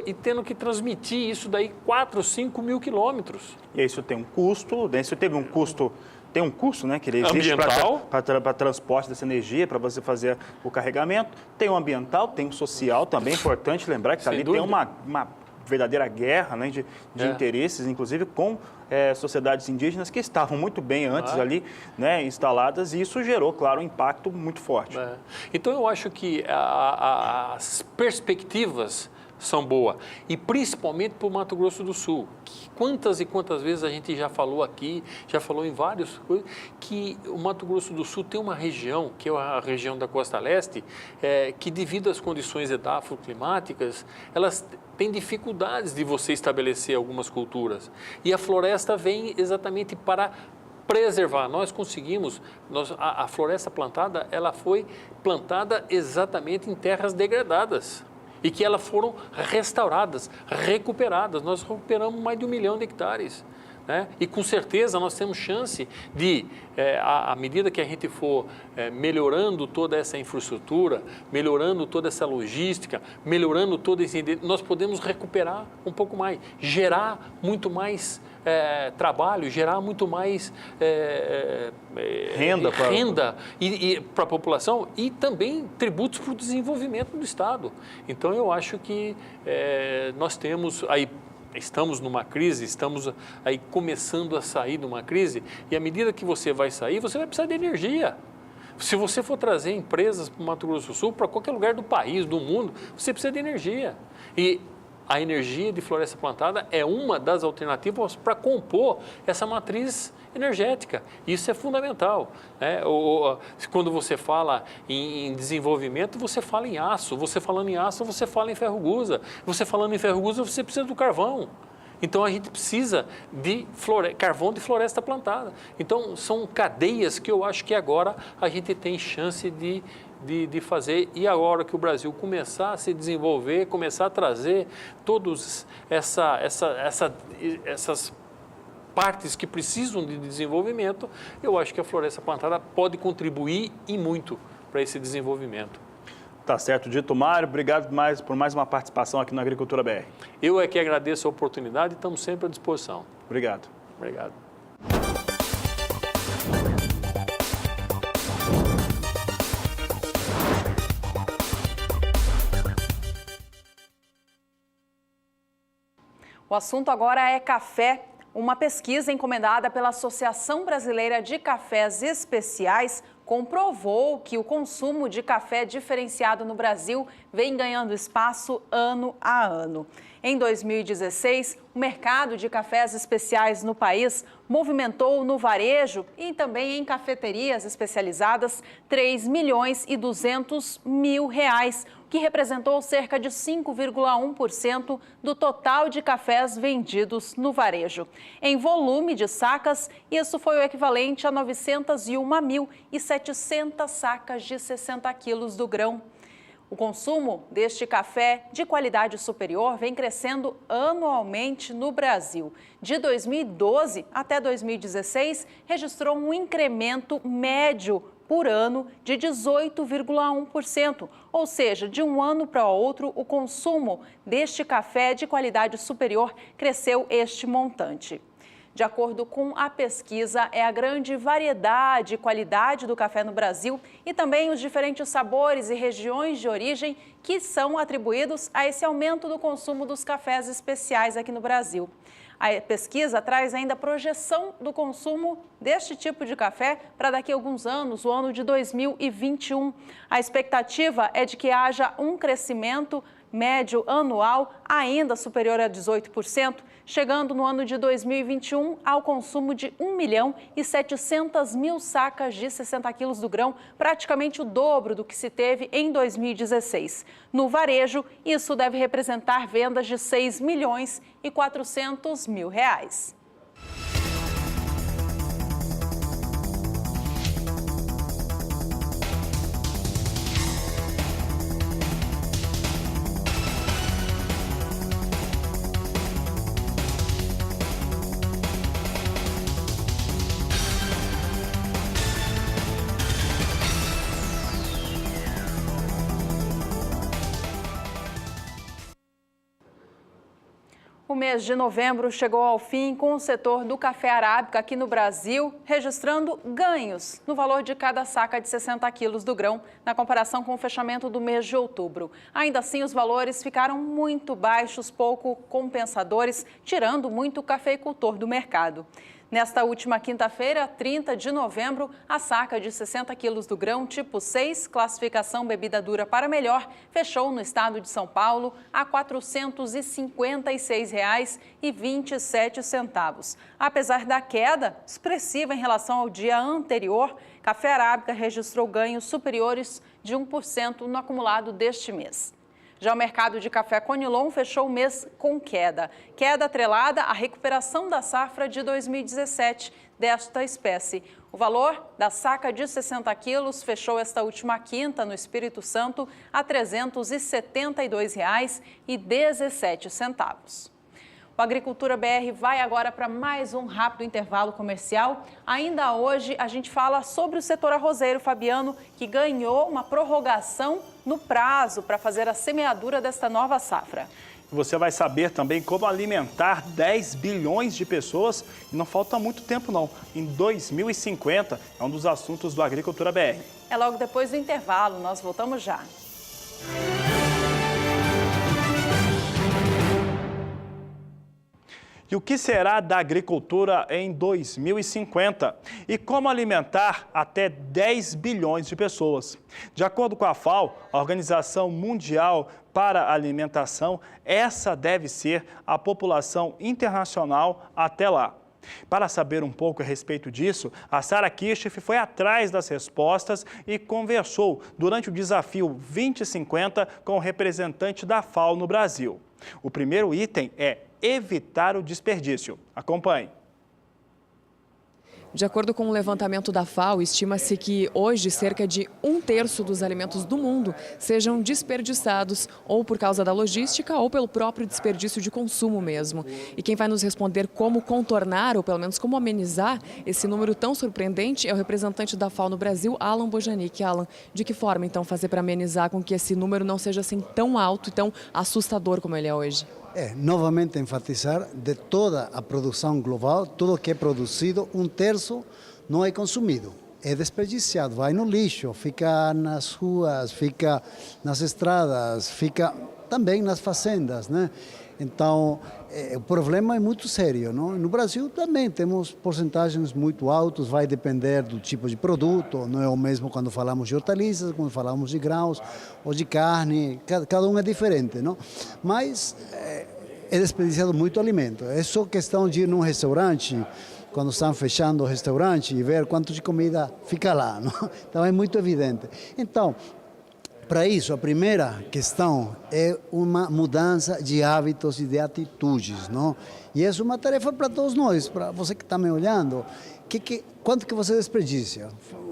e tendo que transmitir isso daí 4, 5 mil quilômetros. E isso tem um custo, isso teve um custo... Tem um custo, né, que ele existe para transporte dessa energia, para você fazer o carregamento. Tem o ambiental, tem o social também. É importante lembrar que ali tem uma verdadeira guerra, né, de interesses, inclusive com sociedades indígenas que estavam muito bem antes ali, né, instaladas, e isso gerou, claro, um impacto muito forte. Então, eu acho que as perspectivas são boas, e principalmente para o Mato Grosso do Sul. Quantas e quantas vezes a gente já falou aqui, já falou em várias coisas, que o Mato Grosso do Sul tem uma região, que é a região da Costa Leste, que devido às condições edafoclimáticas, elas têm dificuldades de você estabelecer algumas culturas. E a floresta vem exatamente para preservar. Nós conseguimos, a floresta plantada, ela foi plantada exatamente em terras degradadas. E que elas foram restauradas, recuperadas. Nós recuperamos mais de 1 milhão de hectares né? E com certeza nós temos chance de, à medida que a gente for melhorando toda essa infraestrutura, melhorando toda essa logística, melhorando todo esse... nós podemos recuperar um pouco mais, gerar muito mais trabalho, gerar muito mais renda para a população e também tributos para o desenvolvimento do Estado. Então, eu acho que nós temos aí... Estamos numa crise, estamos aí começando a sair de uma crise e à medida que você vai sair, você vai precisar de energia. Se você for trazer empresas para o Mato Grosso do Sul, para qualquer lugar do país, do mundo, você precisa de energia. E a energia de floresta plantada é uma das alternativas para compor essa matriz energética. Isso é fundamental, né? Quando você fala em desenvolvimento, você fala em aço. Você falando em aço, você fala em ferro-gusa. Você falando em ferro-gusa, você precisa do carvão. Então, a gente precisa de carvão de floresta plantada. Então, são cadeias que eu acho que agora a gente tem chance de fazer. E agora que o Brasil começar a se desenvolver, começar a trazer todas essas partes que precisam de desenvolvimento, eu acho que a floresta plantada pode contribuir e muito para esse desenvolvimento. Tá certo, dito, Mário. Obrigado por mais uma participação aqui na Agricultura BR. Eu é que agradeço a oportunidade e estamos sempre à disposição. Obrigado. Obrigado. O assunto agora é café. Uma pesquisa encomendada pela Associação Brasileira de Cafés Especiais comprovou que o consumo de café diferenciado no Brasil vem ganhando espaço ano a ano. Em 2016, o mercado de cafés especiais no país movimentou no varejo e também em cafeterias especializadas R$3.200.000, o que representou cerca de 5,1% do total de cafés vendidos no varejo. Em volume de sacas, isso foi o equivalente a 901.700 sacas de 60 quilos do grão. O consumo deste café de qualidade superior vem crescendo anualmente no Brasil. De 2012 até 2016, registrou um incremento médio por ano de 18,1%, ou seja, de um ano para outro, o consumo deste café de qualidade superior cresceu este montante. De acordo com a pesquisa, é a grande variedade e qualidade do café no Brasil e também os diferentes sabores e regiões de origem que são atribuídos a esse aumento do consumo dos cafés especiais aqui no Brasil. A pesquisa traz ainda a projeção do consumo deste tipo de café para daqui a alguns anos, o ano de 2021. A expectativa é de que haja um crescimento médio anual ainda superior a 18%, chegando no ano de 2021 ao consumo de 1.700.000 sacas de 60 quilos do grão, praticamente o dobro do que se teve em 2016. No varejo, isso deve representar vendas de R$6.400.000. O mês de novembro chegou ao fim com o setor do café arábica aqui no Brasil, registrando ganhos no valor de cada saca de 60 quilos do grão, na comparação com o fechamento do mês de outubro. Ainda assim, os valores ficaram muito baixos, pouco compensadores, tirando muito cafeicultor do mercado. Nesta última quinta-feira, 30 de novembro, a saca de 60 quilos do grão tipo 6, classificação bebida dura para melhor, fechou no estado de São Paulo a R$ 456,27. Apesar da queda expressiva em relação ao dia anterior, café arábica registrou ganhos superiores de 1% no acumulado deste mês. Já o mercado de café Conilon fechou o mês com queda atrelada à recuperação da safra de 2017 desta espécie. O valor da saca de 60 quilos fechou esta última quinta no Espírito Santo a R$ 372,17. O Agricultura BR vai agora para mais um rápido intervalo comercial. Ainda hoje a gente fala sobre o setor arrozeiro, Fabiano, que ganhou uma prorrogação no prazo para fazer a semeadura desta nova safra. Você vai saber também como alimentar 10 bilhões de pessoas e não falta muito tempo não. Em 2050 é um dos assuntos do Agricultura BR. É logo depois do intervalo, nós voltamos já. E o que será da agricultura em 2050? E como alimentar até 10 bilhões de pessoas? De acordo com a FAO, a Organização Mundial para a Alimentação, essa deve ser a população internacional até lá. Para saber um pouco a respeito disso, a Sara Kirchhoff foi atrás das respostas e conversou durante o desafio 2050 com o representante da FAO no Brasil. O primeiro item é evitar o desperdício. Acompanhe. De acordo com o levantamento da FAO, estima-se que hoje cerca de 1/3 dos alimentos do mundo sejam desperdiçados ou por causa da logística ou pelo próprio desperdício de consumo mesmo. E quem vai nos responder como contornar ou pelo menos como amenizar esse número tão surpreendente é o representante da FAO no Brasil, Alan Bojanic. Alan, de que forma então fazer para amenizar com que esse número não seja assim tão alto e tão assustador como ele é hoje? Novamente enfatizar, de toda a produção global, tudo que é produzido, 1/3 não é consumido, é desperdiciado, vai no lixo, fica nas ruas, fica nas estradas, fica também nas fazendas, né? Então, o problema é muito sério, não? No Brasil também temos porcentagens muito altas, vai depender do tipo de produto, não é o mesmo quando falamos de hortaliças, quando falamos de grãos ou de carne, cada um é diferente, não? Mas é desperdiciado muito alimento, é só questão de ir num restaurante, quando estão fechando o restaurante e ver quanto de comida fica lá, não? Então é muito evidente. Então, para isso, a primeira questão é uma mudança de hábitos e de atitudes, não? E essa é uma tarefa para todos nós, para você que está me olhando. Quanto que você desperdiça?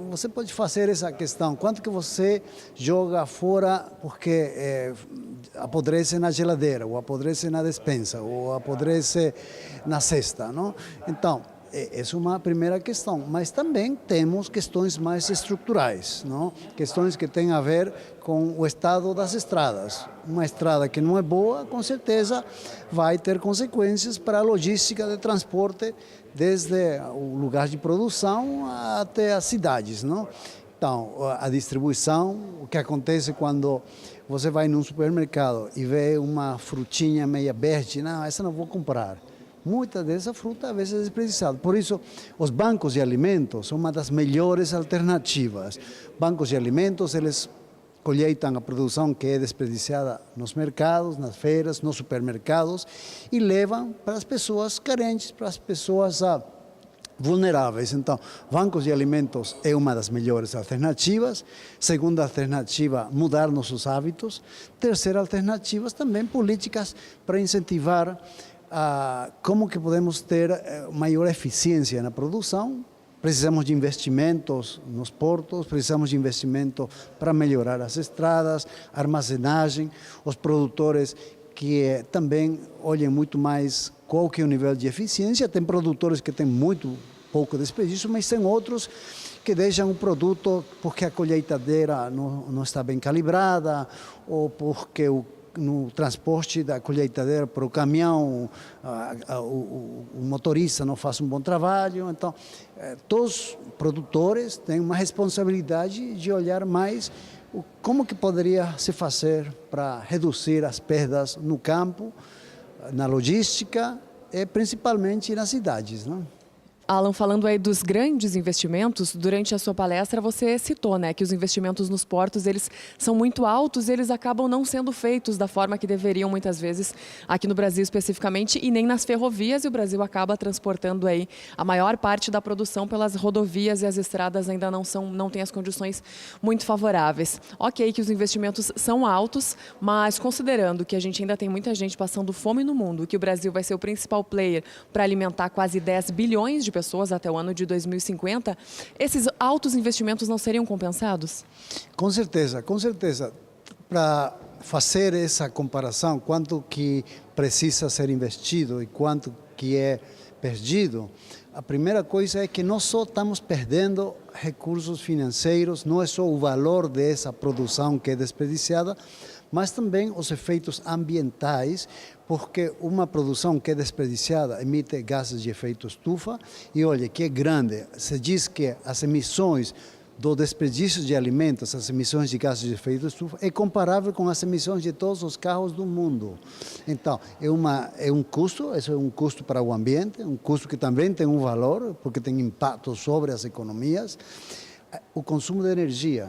Você pode fazer essa questão. Quanto que você joga fora porque apodrece na geladeira, ou apodrece na despensa, ou apodrece na cesta, não? Então, essa é uma primeira questão, mas também temos questões mais estruturais, não? Questões que têm a ver com o estado das estradas. Uma estrada que não é boa, com certeza, vai ter consequências para a logística de transporte, desde o lugar de produção até as cidades, não? Então, a distribuição, o que acontece quando você vai num supermercado e vê uma frutinha meia verde, não, essa não vou comprar. Muita dessa fruta às vezes é desperdiçada. Por isso, os bancos de alimentos são uma das melhores alternativas. Bancos de alimentos, eles colheitam a produção que é desperdiciada nos mercados, nas feiras, nos supermercados e levam para as pessoas carentes, para as pessoas vulneráveis. Então, bancos de alimentos é uma das melhores alternativas. Segunda alternativa, mudar nossos hábitos. Terceira alternativa, também políticas para incentivar como que podemos ter maior eficiência na produção. Precisamos de investimentos nos portos, precisamos de investimento para melhorar as estradas, armazenagem, os produtores que também olhem muito mais qual que é o nível de eficiência. Tem produtores que têm muito pouco desperdício, mas tem outros que deixam o produto porque a colheitadeira não está bem calibrada ou porque no transporte da colheitadeira para o caminhão, o motorista não faz um bom trabalho. Então, todos os produtores têm uma responsabilidade de olhar mais como que poderia se fazer para reduzir as perdas no campo, na logística e principalmente nas cidades, não? Alan, falando aí dos grandes investimentos, durante a sua palestra você citou, né, que os investimentos nos portos, eles são muito altos e eles acabam não sendo feitos da forma que deveriam muitas vezes aqui no Brasil especificamente e nem nas ferrovias, e o Brasil acaba transportando aí a maior parte da produção pelas rodovias e as estradas ainda não têm as condições muito favoráveis. Ok que os investimentos são altos, mas considerando que a gente ainda tem muita gente passando fome no mundo, que o Brasil vai ser o principal player para alimentar quase 10 bilhões de pessoas até o ano de 2050, esses altos investimentos não seriam compensados? Com certeza, com certeza. para fazer essa comparação, quanto que precisa ser investido e quanto que é perdido, a primeira coisa é que não só estamos perdendo recursos financeiros, não é só o valor dessa produção que é desperdiciada, mas também os efeitos ambientais, porque uma produção que é desperdiciada emite gases de efeito estufa e olha que é grande, se diz que as emissões do desperdício de alimentos, as emissões de gases de efeito estufa, é comparável com as emissões de todos os carros do mundo. Então, é um custo, isso é um custo para o ambiente, um custo que também tem um valor, porque tem impacto sobre as economias. O consumo de energia,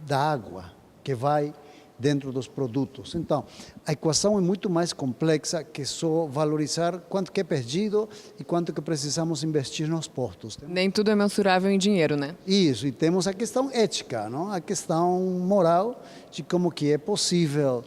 da água, que vai dentro dos produtos. Então, a equação é muito mais complexa que só valorizar quanto que é perdido e quanto que precisamos investir nos portos. Nem tudo é mensurável em dinheiro, né? Isso, e temos a questão ética, não? A questão moral de como que é possível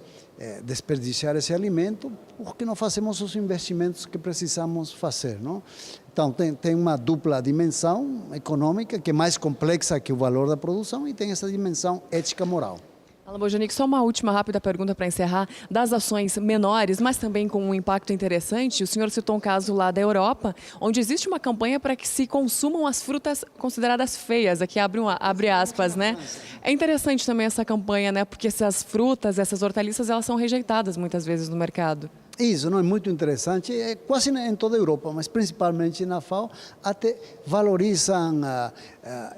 desperdiciar esse alimento porque não fazemos os investimentos que precisamos fazer, não? Então, tem uma dupla dimensão econômica que é mais complexa que o valor da produção e tem essa dimensão ética-moral. Alan Bojanic, só uma última rápida pergunta para encerrar. Das ações menores, mas também com um impacto interessante, o senhor citou um caso lá da Europa, onde existe uma campanha para que se consumam as frutas consideradas feias, aqui abre aspas, né? É interessante também essa campanha, né? Porque essas frutas, essas hortaliças, elas são rejeitadas muitas vezes no mercado. Isso não é muito interessante, é quase em toda a Europa, mas principalmente na FAO, até valorizam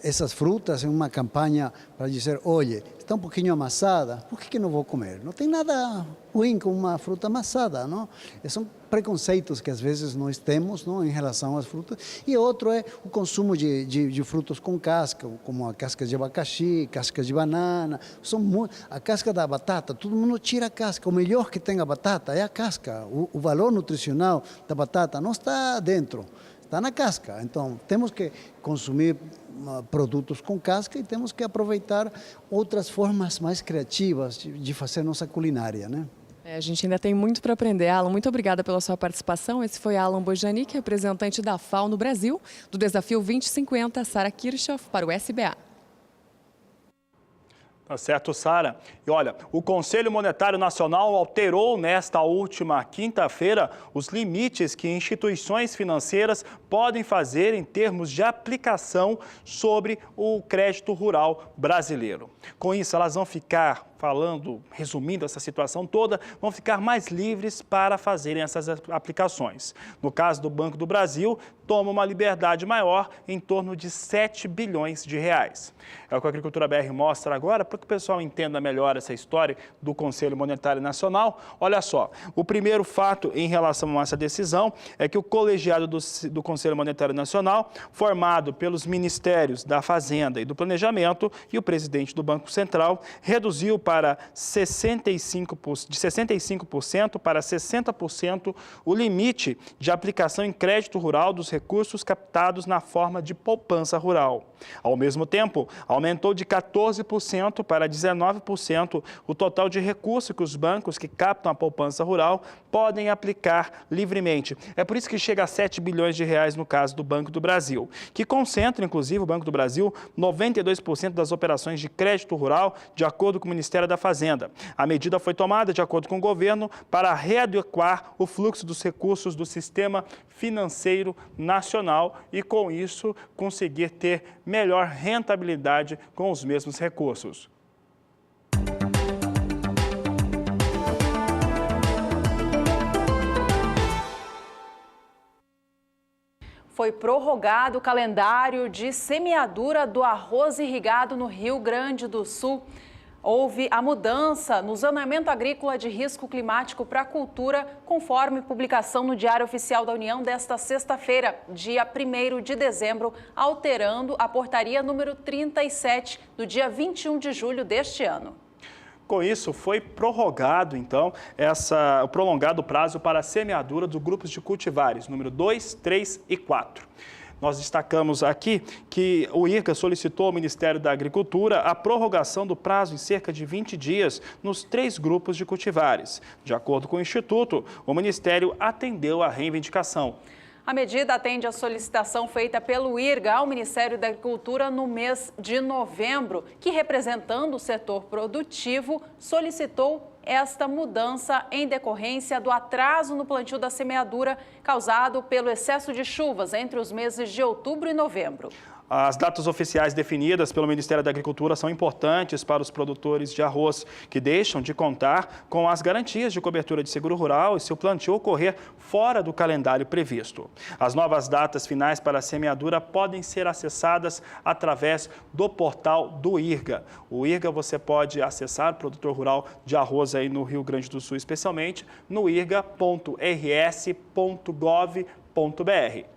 essas frutas em uma campanha para dizer, olha, está um pouquinho amassada, por que não vou comer? Não tem nada ruim com uma fruta amassada, não? São preconceitos que às vezes nós temos, não, em relação às frutas. E outro é o consumo de frutos com casca, como a casca de abacaxi, casca de banana, a casca da batata, todo mundo tira a casca, o melhor que tem a batata é a casca, o valor nutricional da batata não está dentro, está na casca. Então, temos que consumir produtos com casca e temos que aproveitar outras formas mais criativas de fazer nossa culinária, né? A gente ainda tem muito para aprender. Alan, muito obrigada pela sua participação. Esse foi Alan Bojanic, representante da FAO no Brasil, do Desafio 2050, Sara Kirchhoff, para o SBA. Tá certo, Sara. E olha, o Conselho Monetário Nacional alterou nesta última quinta-feira os limites que instituições financeiras podem fazer em termos de aplicação sobre o crédito rural brasileiro. Com isso, elas vão ficar resumindo essa situação toda, vão ficar mais livres para fazerem essas aplicações. No caso do Banco do Brasil, toma uma liberdade maior, em torno de 7 bilhões de reais. É o que a Agricultura BR mostra agora, para que o pessoal entenda melhor essa história do Conselho Monetário Nacional. Olha só, o primeiro fato em relação a essa decisão é que o colegiado do Conselho Monetário Nacional, formado pelos Ministérios da Fazenda e do Planejamento e o presidente do Banco Central, reduziu de 65% para 60% o limite de aplicação em crédito rural dos recursos captados na forma de poupança rural. Ao mesmo tempo, aumentou de 14% para 19% o total de recursos que os bancos que captam a poupança rural podem aplicar livremente. É por isso que chega a 7 bilhões de reais no caso do Banco do Brasil, que concentra, inclusive, o Banco do Brasil, 92% das operações de crédito rural, de acordo com o Ministério da Fazenda. A medida foi tomada, de acordo com o governo, para readequar o fluxo dos recursos do sistema financeiro nacional e, com isso, conseguir ter melhor rentabilidade com os mesmos recursos. Foi prorrogado o calendário de semeadura do arroz irrigado no Rio Grande do Sul. Houve a mudança no zonamento agrícola de risco climático para a cultura, conforme publicação no Diário Oficial da União desta sexta-feira, dia 1º de dezembro, alterando a portaria número 37, do dia 21 de julho deste ano. Com isso, foi prorrogado, então, o prolongado prazo para a semeadura dos grupos de cultivares, número 2, 3 e 4. Nós destacamos aqui que o IRCA solicitou ao Ministério da Agricultura a prorrogação do prazo em cerca de 20 dias nos 3 grupos de cultivares. De acordo com o Instituto, o Ministério atendeu à reivindicação. A medida atende à solicitação feita pelo IRGA ao Ministério da Agricultura no mês de novembro, que, representando o setor produtivo, solicitou esta mudança em decorrência do atraso no plantio da semeadura causado pelo excesso de chuvas entre os meses de outubro e novembro. As datas oficiais definidas pelo Ministério da Agricultura são importantes para os produtores de arroz, que deixam de contar com as garantias de cobertura de seguro rural e se o plantio ocorrer fora do calendário previsto. As novas datas finais para a semeadura podem ser acessadas através do portal do IRGA. O IRGA você pode acessar, produtor rural de arroz aí no Rio Grande do Sul, especialmente no irga.rs.gov.br.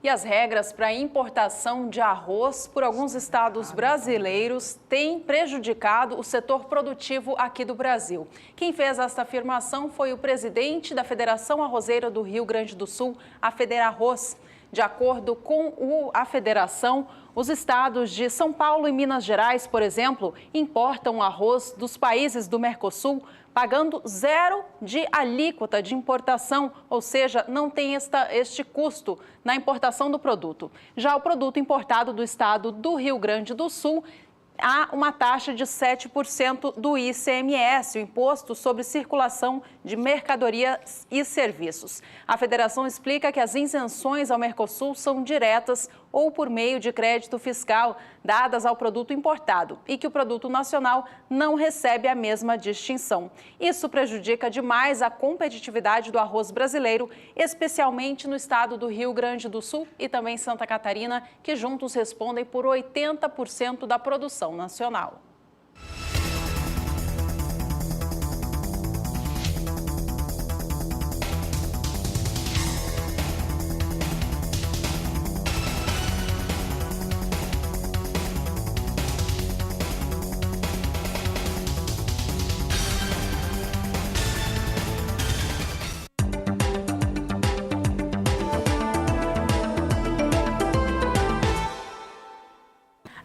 E as regras para a importação de arroz por alguns estados brasileiros têm prejudicado o setor produtivo aqui do Brasil. Quem fez esta afirmação foi o presidente da Federação Arrozeira do Rio Grande do Sul, a Federarroz. De acordo com a federação, os estados de São Paulo e Minas Gerais, por exemplo, importam arroz dos países do Mercosul, pagando 0 de alíquota de importação, ou seja, não tem este custo na importação do produto. Já o produto importado do estado do Rio Grande do Sul, há uma taxa de 7% do ICMS, o Imposto sobre Circulação de Mercadorias e Serviços. A federação explica que as isenções ao Mercosul são diretas ou por meio de crédito fiscal dadas ao produto importado e que o produto nacional não recebe a mesma distinção. Isso prejudica demais a competitividade do arroz brasileiro, especialmente no estado do Rio Grande do Sul e também Santa Catarina, que juntos respondem por 80% da produção nacional.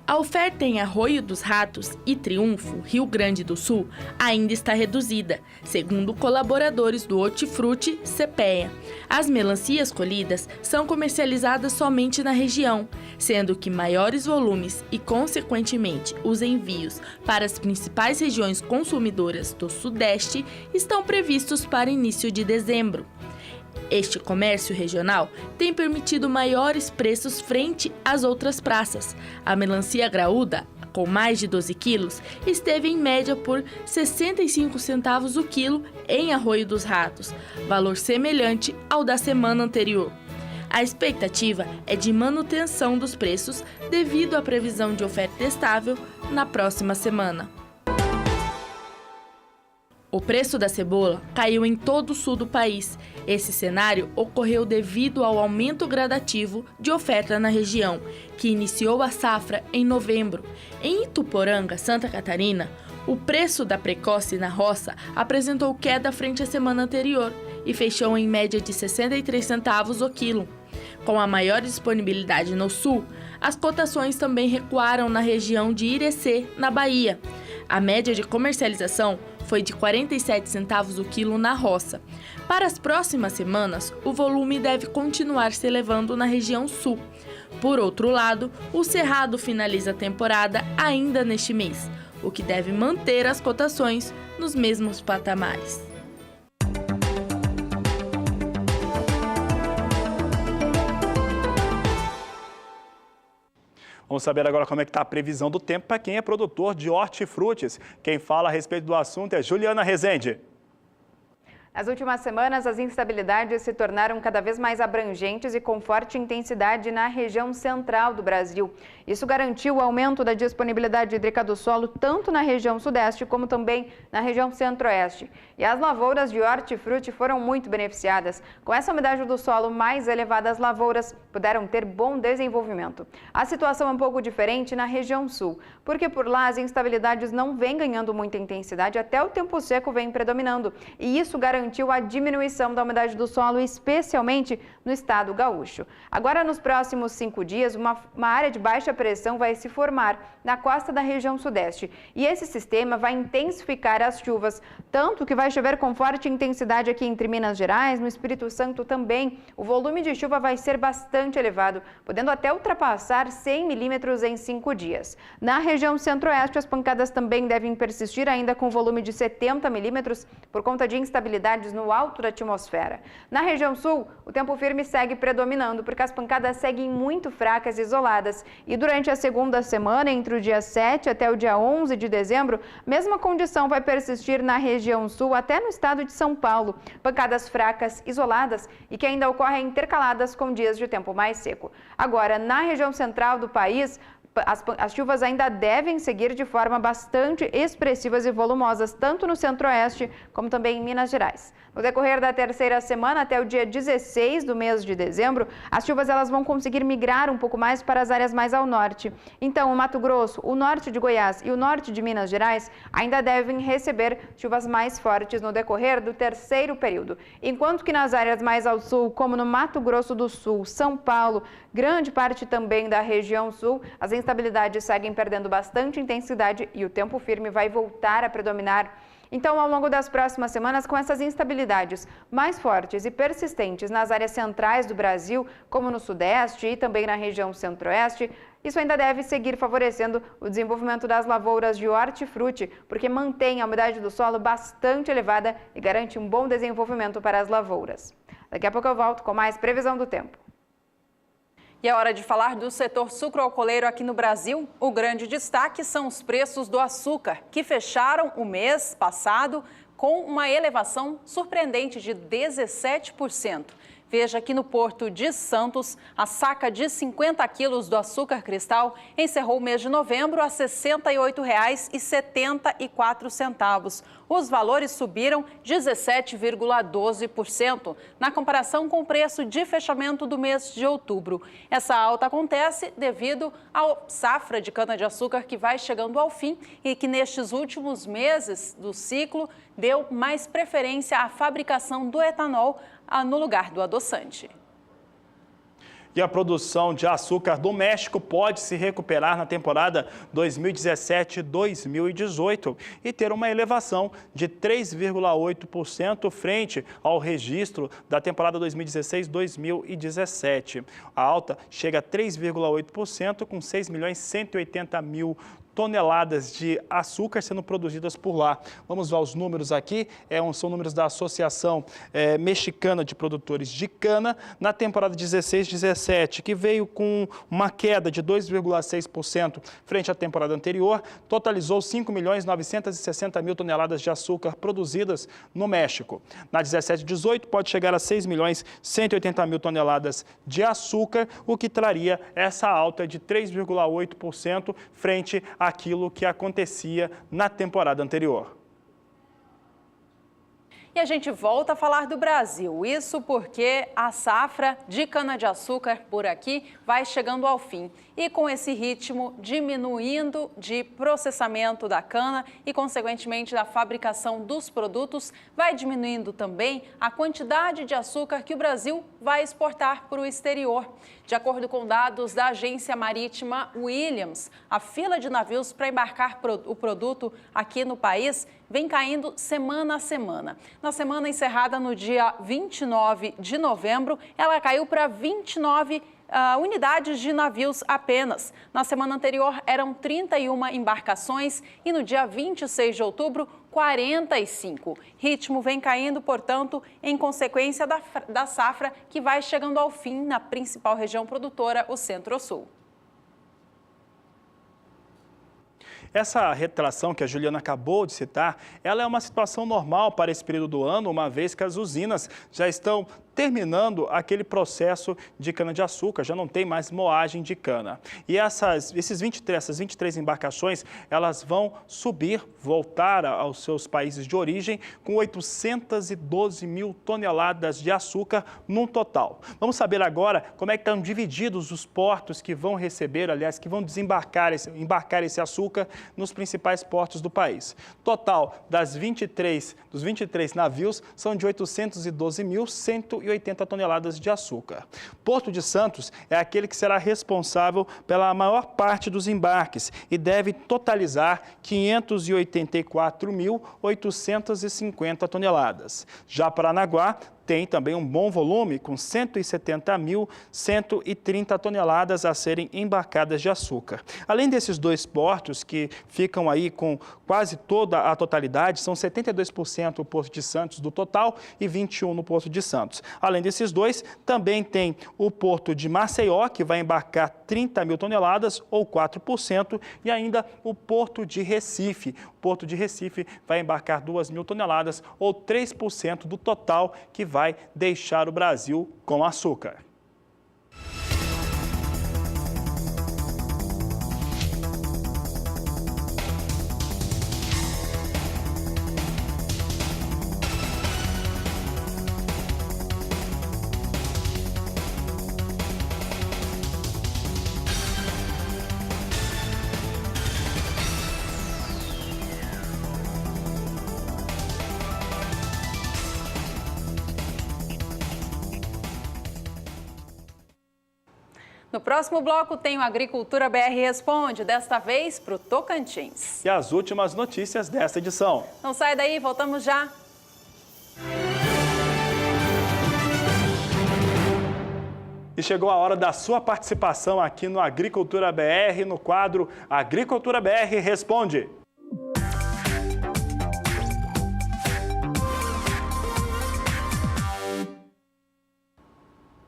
A oferta em Arroio dos Ratos e Triunfo, Rio Grande do Sul, ainda está reduzida, segundo colaboradores do Hortifruti CPEA. As melancias colhidas são comercializadas somente na região, sendo que maiores volumes e, consequentemente, os envios para as principais regiões consumidoras do Sudeste estão previstos para início de dezembro. Este comércio regional tem permitido maiores preços frente às outras praças. A melancia graúda, com mais de 12 quilos, esteve em média por 65 centavos o quilo em Arroio dos Ratos, valor semelhante ao da semana anterior. A expectativa é de manutenção dos preços devido à previsão de oferta estável na próxima semana. O preço da cebola caiu em todo o sul do país. Esse cenário ocorreu devido ao aumento gradativo de oferta na região, que iniciou a safra em novembro. Em Ituporanga, Santa Catarina, o preço da precoce na roça apresentou queda frente à semana anterior e fechou em média de 63 centavos o quilo. Com a maior disponibilidade no sul, as cotações também recuaram na região de Irecê, na Bahia. A média de comercialização foi de 47 centavos o quilo na roça. Para as próximas semanas, o volume deve continuar se elevando na região sul. Por outro lado, o Cerrado finaliza a temporada ainda neste mês, o que deve manter as cotações nos mesmos patamares. Vamos saber agora como é que está a previsão do tempo para quem é produtor de hortifrutis. Quem fala a respeito do assunto é Juliana Rezende. Nas últimas semanas, as instabilidades se tornaram cada vez mais abrangentes e com forte intensidade na região central do Brasil. Isso garantiu o aumento da disponibilidade hídrica do solo tanto na região sudeste como também na região centro-oeste. E as lavouras de hortifruti foram muito beneficiadas. Com essa umidade do solo mais elevada, as lavouras puderam ter bom desenvolvimento. A situação é um pouco diferente na região sul, porque por lá as instabilidades não vêm ganhando muita intensidade, até o tempo seco vem predominando. E isso garantiu garantiu a diminuição da umidade do solo, especialmente no estado gaúcho. Agora, nos próximos 5 dias, uma área de baixa pressão vai se formar na costa da região sudeste. E esse sistema vai intensificar as chuvas, tanto que vai chover com forte intensidade aqui entre Minas Gerais, no Espírito Santo também. O volume de chuva vai ser bastante elevado, podendo até ultrapassar 100 milímetros em 5 dias. Na região centro-oeste, as pancadas também devem persistir ainda com volume de 70 milímetros por conta de instabilidades no alto da atmosfera. Na região sul, o tempo firme segue predominando, porque as pancadas seguem muito fracas e isoladas. E durante a segunda semana, entre o dia 7 até o dia 11 de dezembro, mesma condição vai persistir na região sul até no estado de São Paulo. Pancadas fracas, isoladas e que ainda ocorrem intercaladas com dias de tempo mais seco. Agora, na região central do país, as chuvas ainda devem seguir de forma bastante expressivas e volumosas, tanto no centro-oeste como também em Minas Gerais. No decorrer da terceira semana, até o dia 16 do mês de dezembro, as chuvas vão conseguir migrar um pouco mais para as áreas mais ao norte. Então, o Mato Grosso, o norte de Goiás e o norte de Minas Gerais ainda devem receber chuvas mais fortes no decorrer do terceiro período. Enquanto que nas áreas mais ao sul, como no Mato Grosso do Sul, São Paulo, grande parte também da região sul, as instabilidades seguem perdendo bastante intensidade e o tempo firme vai voltar a predominar. Então, ao longo das próximas semanas, com essas instabilidades mais fortes e persistentes nas áreas centrais do Brasil, como no Sudeste e também na região Centro-Oeste, isso ainda deve seguir favorecendo o desenvolvimento das lavouras de hortifruti, porque mantém a umidade do solo bastante elevada e garante um bom desenvolvimento para as lavouras. Daqui a pouco eu volto com mais previsão do tempo. E é hora de falar do setor sucroalcooleiro aqui no Brasil. O grande destaque são os preços do açúcar, que fecharam o mês passado com uma elevação surpreendente de 17%. Veja aqui no Porto de Santos, a saca de 50 quilos do açúcar cristal encerrou o mês de novembro a R$ 68,74. Os valores subiram 17,12% na comparação com o preço de fechamento do mês de outubro. Essa alta acontece devido à safra de cana-de-açúcar que vai chegando ao fim e que nestes últimos meses do ciclo deu mais preferência à fabricação do etanol no lugar do adoçante. E a produção de açúcar do México pode se recuperar na temporada 2017-2018 e ter uma elevação de 3,8% frente ao registro da temporada 2016-2017. A alta chega a 3,8% com 6.180.000 toneladas de açúcar sendo produzidas por lá. Vamos ver os números aqui, são números da Associação Mexicana de Produtores de Cana, na temporada 16-17, que veio com uma queda de 2,6% frente à temporada anterior, totalizou 5.960.000 toneladas de açúcar produzidas no México. Na 17-18 pode chegar a 6.180.000 toneladas de açúcar, o que traria essa alta de 3,8% frente àquilo que acontecia na temporada anterior. E a gente volta a falar do Brasil, isso porque a safra de cana-de-açúcar por aqui vai chegando ao fim. E com esse ritmo diminuindo de processamento da cana e, consequentemente, da fabricação dos produtos, vai diminuindo também a quantidade de açúcar que o Brasil vai exportar para o exterior. De acordo com dados da agência marítima Williams, a fila de navios para embarcar o produto aqui no país vem caindo semana a semana. Na semana encerrada no dia 29 de novembro, ela caiu para 29 unidades de navios apenas. Na semana anterior eram 31 embarcações e no dia 26 de outubro, 45. Ritmo vem caindo, portanto, em consequência da safra que vai chegando ao fim na principal região produtora, o Centro-Sul. Essa retração que a Juliana acabou de citar, ela é uma situação normal para esse período do ano, uma vez que as usinas já estão terminando aquele processo de cana-de-açúcar, já não tem mais moagem de cana. E essas 23 embarcações, elas vão subir, voltar aos seus países de origem com 812 mil toneladas de açúcar no total. Vamos saber agora como é que estão divididos os portos que vão receber, aliás, que vão embarcar esse açúcar nos principais portos do país. Total dos 23 navios são de 812.180 toneladas de açúcar. Porto de Santos é aquele que será responsável pela maior parte dos embarques e deve totalizar 584.850 toneladas. Já Paranaguá tem também um bom volume, com 170.130 toneladas a serem embarcadas de açúcar. Além desses dois portos, que ficam aí com quase toda a totalidade, são 72% o Porto de Santos do total e 21% no Porto de Santos. Além desses dois, também tem o Porto de Maceió, que vai embarcar 30 mil toneladas, ou 4%, e ainda o Porto de Recife. O Porto de Recife vai embarcar 2.000 toneladas, ou 3% do total que vai deixar o Brasil com açúcar. No próximo bloco tem o Agricultura BR Responde, desta vez para o Tocantins. E as últimas notícias desta edição. Não sai daí, voltamos já. E chegou a hora da sua participação aqui no Agricultura BR, no quadro Agricultura BR Responde.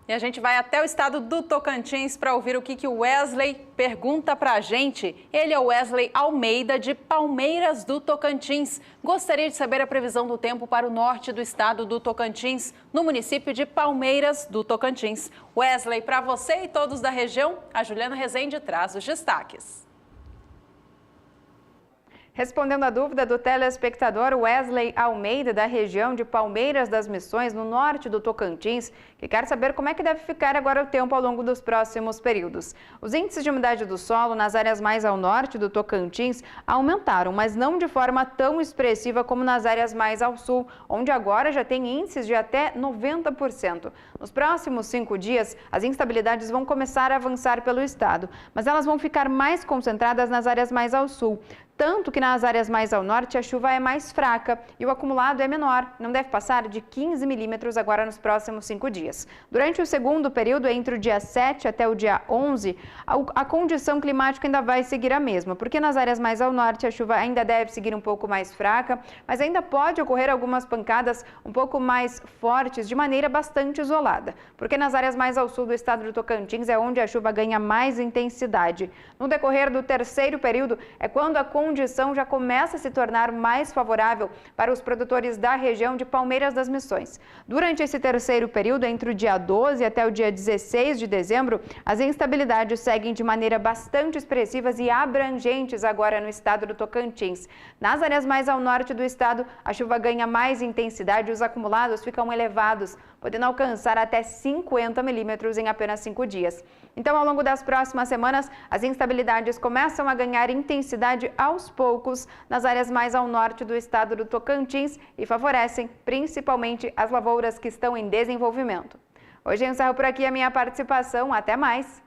E a gente vai até o estado do Tocantins para ouvir o que o Wesley pergunta para a gente. Ele é o Wesley Almeida, de Palmeiras do Tocantins. Gostaria de saber a previsão do tempo para o norte do estado do Tocantins, no município de Palmeiras do Tocantins. Wesley, para você e todos da região, a Juliana Rezende traz os destaques. Respondendo a dúvida do telespectador Wesley Almeida, da região de Palmeiras das Missões, no norte do Tocantins, que quer saber como é que deve ficar agora o tempo ao longo dos próximos períodos. Os índices de umidade do solo nas áreas mais ao norte do Tocantins aumentaram, mas não de forma tão expressiva como nas áreas mais ao sul, onde agora já tem índices de até 90%. Nos próximos 5 dias, as instabilidades vão começar a avançar pelo estado, mas elas vão ficar mais concentradas nas áreas mais ao sul. Tanto que nas áreas mais ao norte a chuva é mais fraca e o acumulado é menor, não deve passar de 15 milímetros agora nos próximos 5 dias. Durante o segundo período, entre o dia 7 até o dia 11, a condição climática ainda vai seguir a mesma, porque nas áreas mais ao norte a chuva ainda deve seguir um pouco mais fraca, mas ainda pode ocorrer algumas pancadas um pouco mais fortes de maneira bastante isolada, porque nas áreas mais ao sul do estado do Tocantins é onde a chuva ganha mais intensidade. No decorrer do terceiro período é quando a condição já começa a se tornar mais favorável para os produtores da região de Palmeiras das Missões. Durante esse terceiro período, entre o dia 12 até o dia 16 de dezembro, as instabilidades seguem de maneira bastante expressivas e abrangentes agora no estado do Tocantins. Nas áreas mais ao norte do estado, a chuva ganha mais intensidade e os acumulados ficam elevados, podendo alcançar até 50 milímetros em apenas 5 dias. Então, ao longo das próximas semanas, as instabilidades começam a ganhar intensidade aos poucos nas áreas mais ao norte do estado do Tocantins e favorecem principalmente as lavouras que estão em desenvolvimento. Hoje eu encerro por aqui a minha participação. Até mais!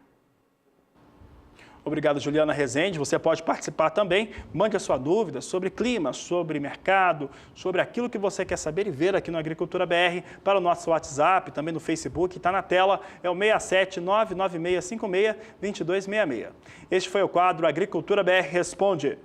Obrigado, Juliana Rezende. Você pode participar também. Mande a sua dúvida sobre clima, sobre mercado, sobre aquilo que você quer saber e ver aqui no Agricultura BR para o nosso WhatsApp, também no Facebook. Está na tela, é o 67996562266. Este foi o quadro Agricultura BR Responde.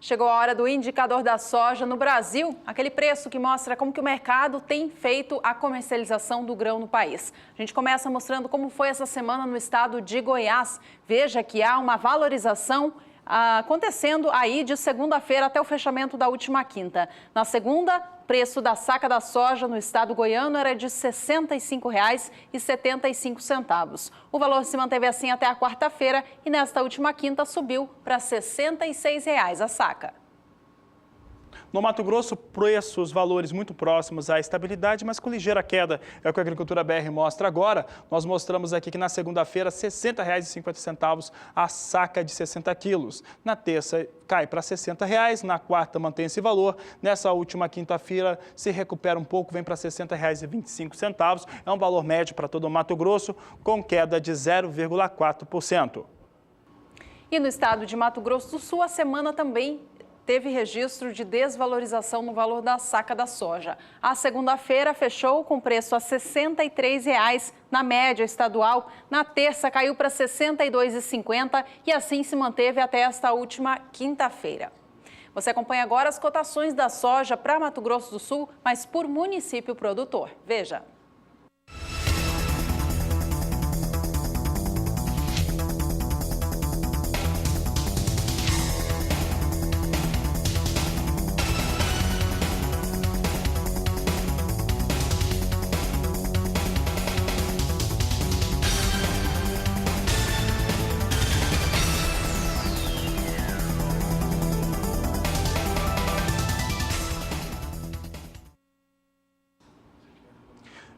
Chegou a hora do indicador da soja no Brasil, aquele preço que mostra como que o mercado tem feito a comercialização do grão no país. A gente começa mostrando como foi essa semana no estado de Goiás. Veja que há uma valorização acontecendo aí de segunda-feira até o fechamento da última quinta. Na segunda, preço da saca da soja no estado goiano era de R$ 65,75. O valor se manteve assim até a quarta-feira e nesta última quinta subiu para R$ 66,00 a saca. No Mato Grosso, preços, valores muito próximos à estabilidade, mas com ligeira queda. É o que a Agricultura BR mostra agora. Nós mostramos aqui que na segunda-feira, R$ 60,50 a saca de 60 quilos. Na terça, cai para R$ 60,00. Na quarta, mantém esse valor. Nessa última quinta-feira, se recupera um pouco, vem para R$ 60,25. É um valor médio para todo o Mato Grosso, com queda de 0,4%. E no estado de Mato Grosso do Sul, a semana também teve registro de desvalorização no valor da saca da soja. A segunda-feira fechou com preço a R$ 63,00 na média estadual. Na terça caiu para R$ 62,50 e assim se manteve até esta última quinta-feira. Você acompanha agora as cotações da soja para Mato Grosso do Sul, mas por município produtor. Veja.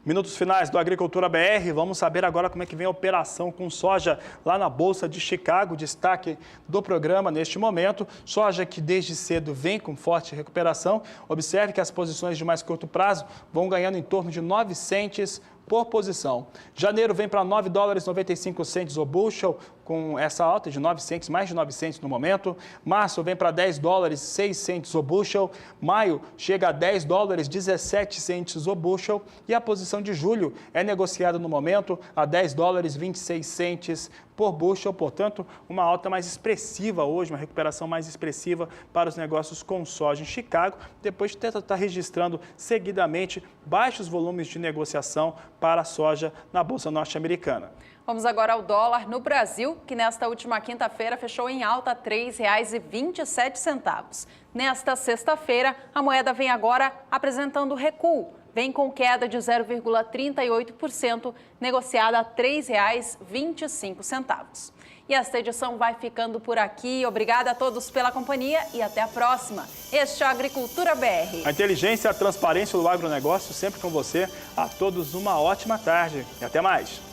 Minutos finais do Agricultura BR, vamos saber agora como é que vem a operação com soja lá na Bolsa de Chicago. Destaque do programa neste momento, soja que desde cedo vem com forte recuperação. Observe que as posições de mais curto prazo vão ganhando em torno de 9 centes por posição. Janeiro vem para $9,95 o bushel, com essa alta de 9 centes, mais de 9 centes no momento. Março vem para $10,06 o bushel. Maio chega a $10,17 o bushel. E a posição de julho é negociada no momento a $10,26 por bushel. Portanto, uma alta mais expressiva hoje, uma recuperação mais expressiva para os negócios com soja em Chicago, depois de estar registrando seguidamente baixos volumes de negociação para a soja na Bolsa Norte-Americana. Vamos agora ao dólar no Brasil, que nesta última quinta-feira fechou em alta R$ 3,27. Nesta sexta-feira, a moeda vem agora apresentando recuo. Vem com queda de 0,38%, negociada a R$ 3,25. E esta edição vai ficando por aqui. Obrigada a todos pela companhia e até a próxima. Este é a Agricultura BR. A inteligência e a transparência do agronegócio sempre com você. A todos uma ótima tarde e até mais.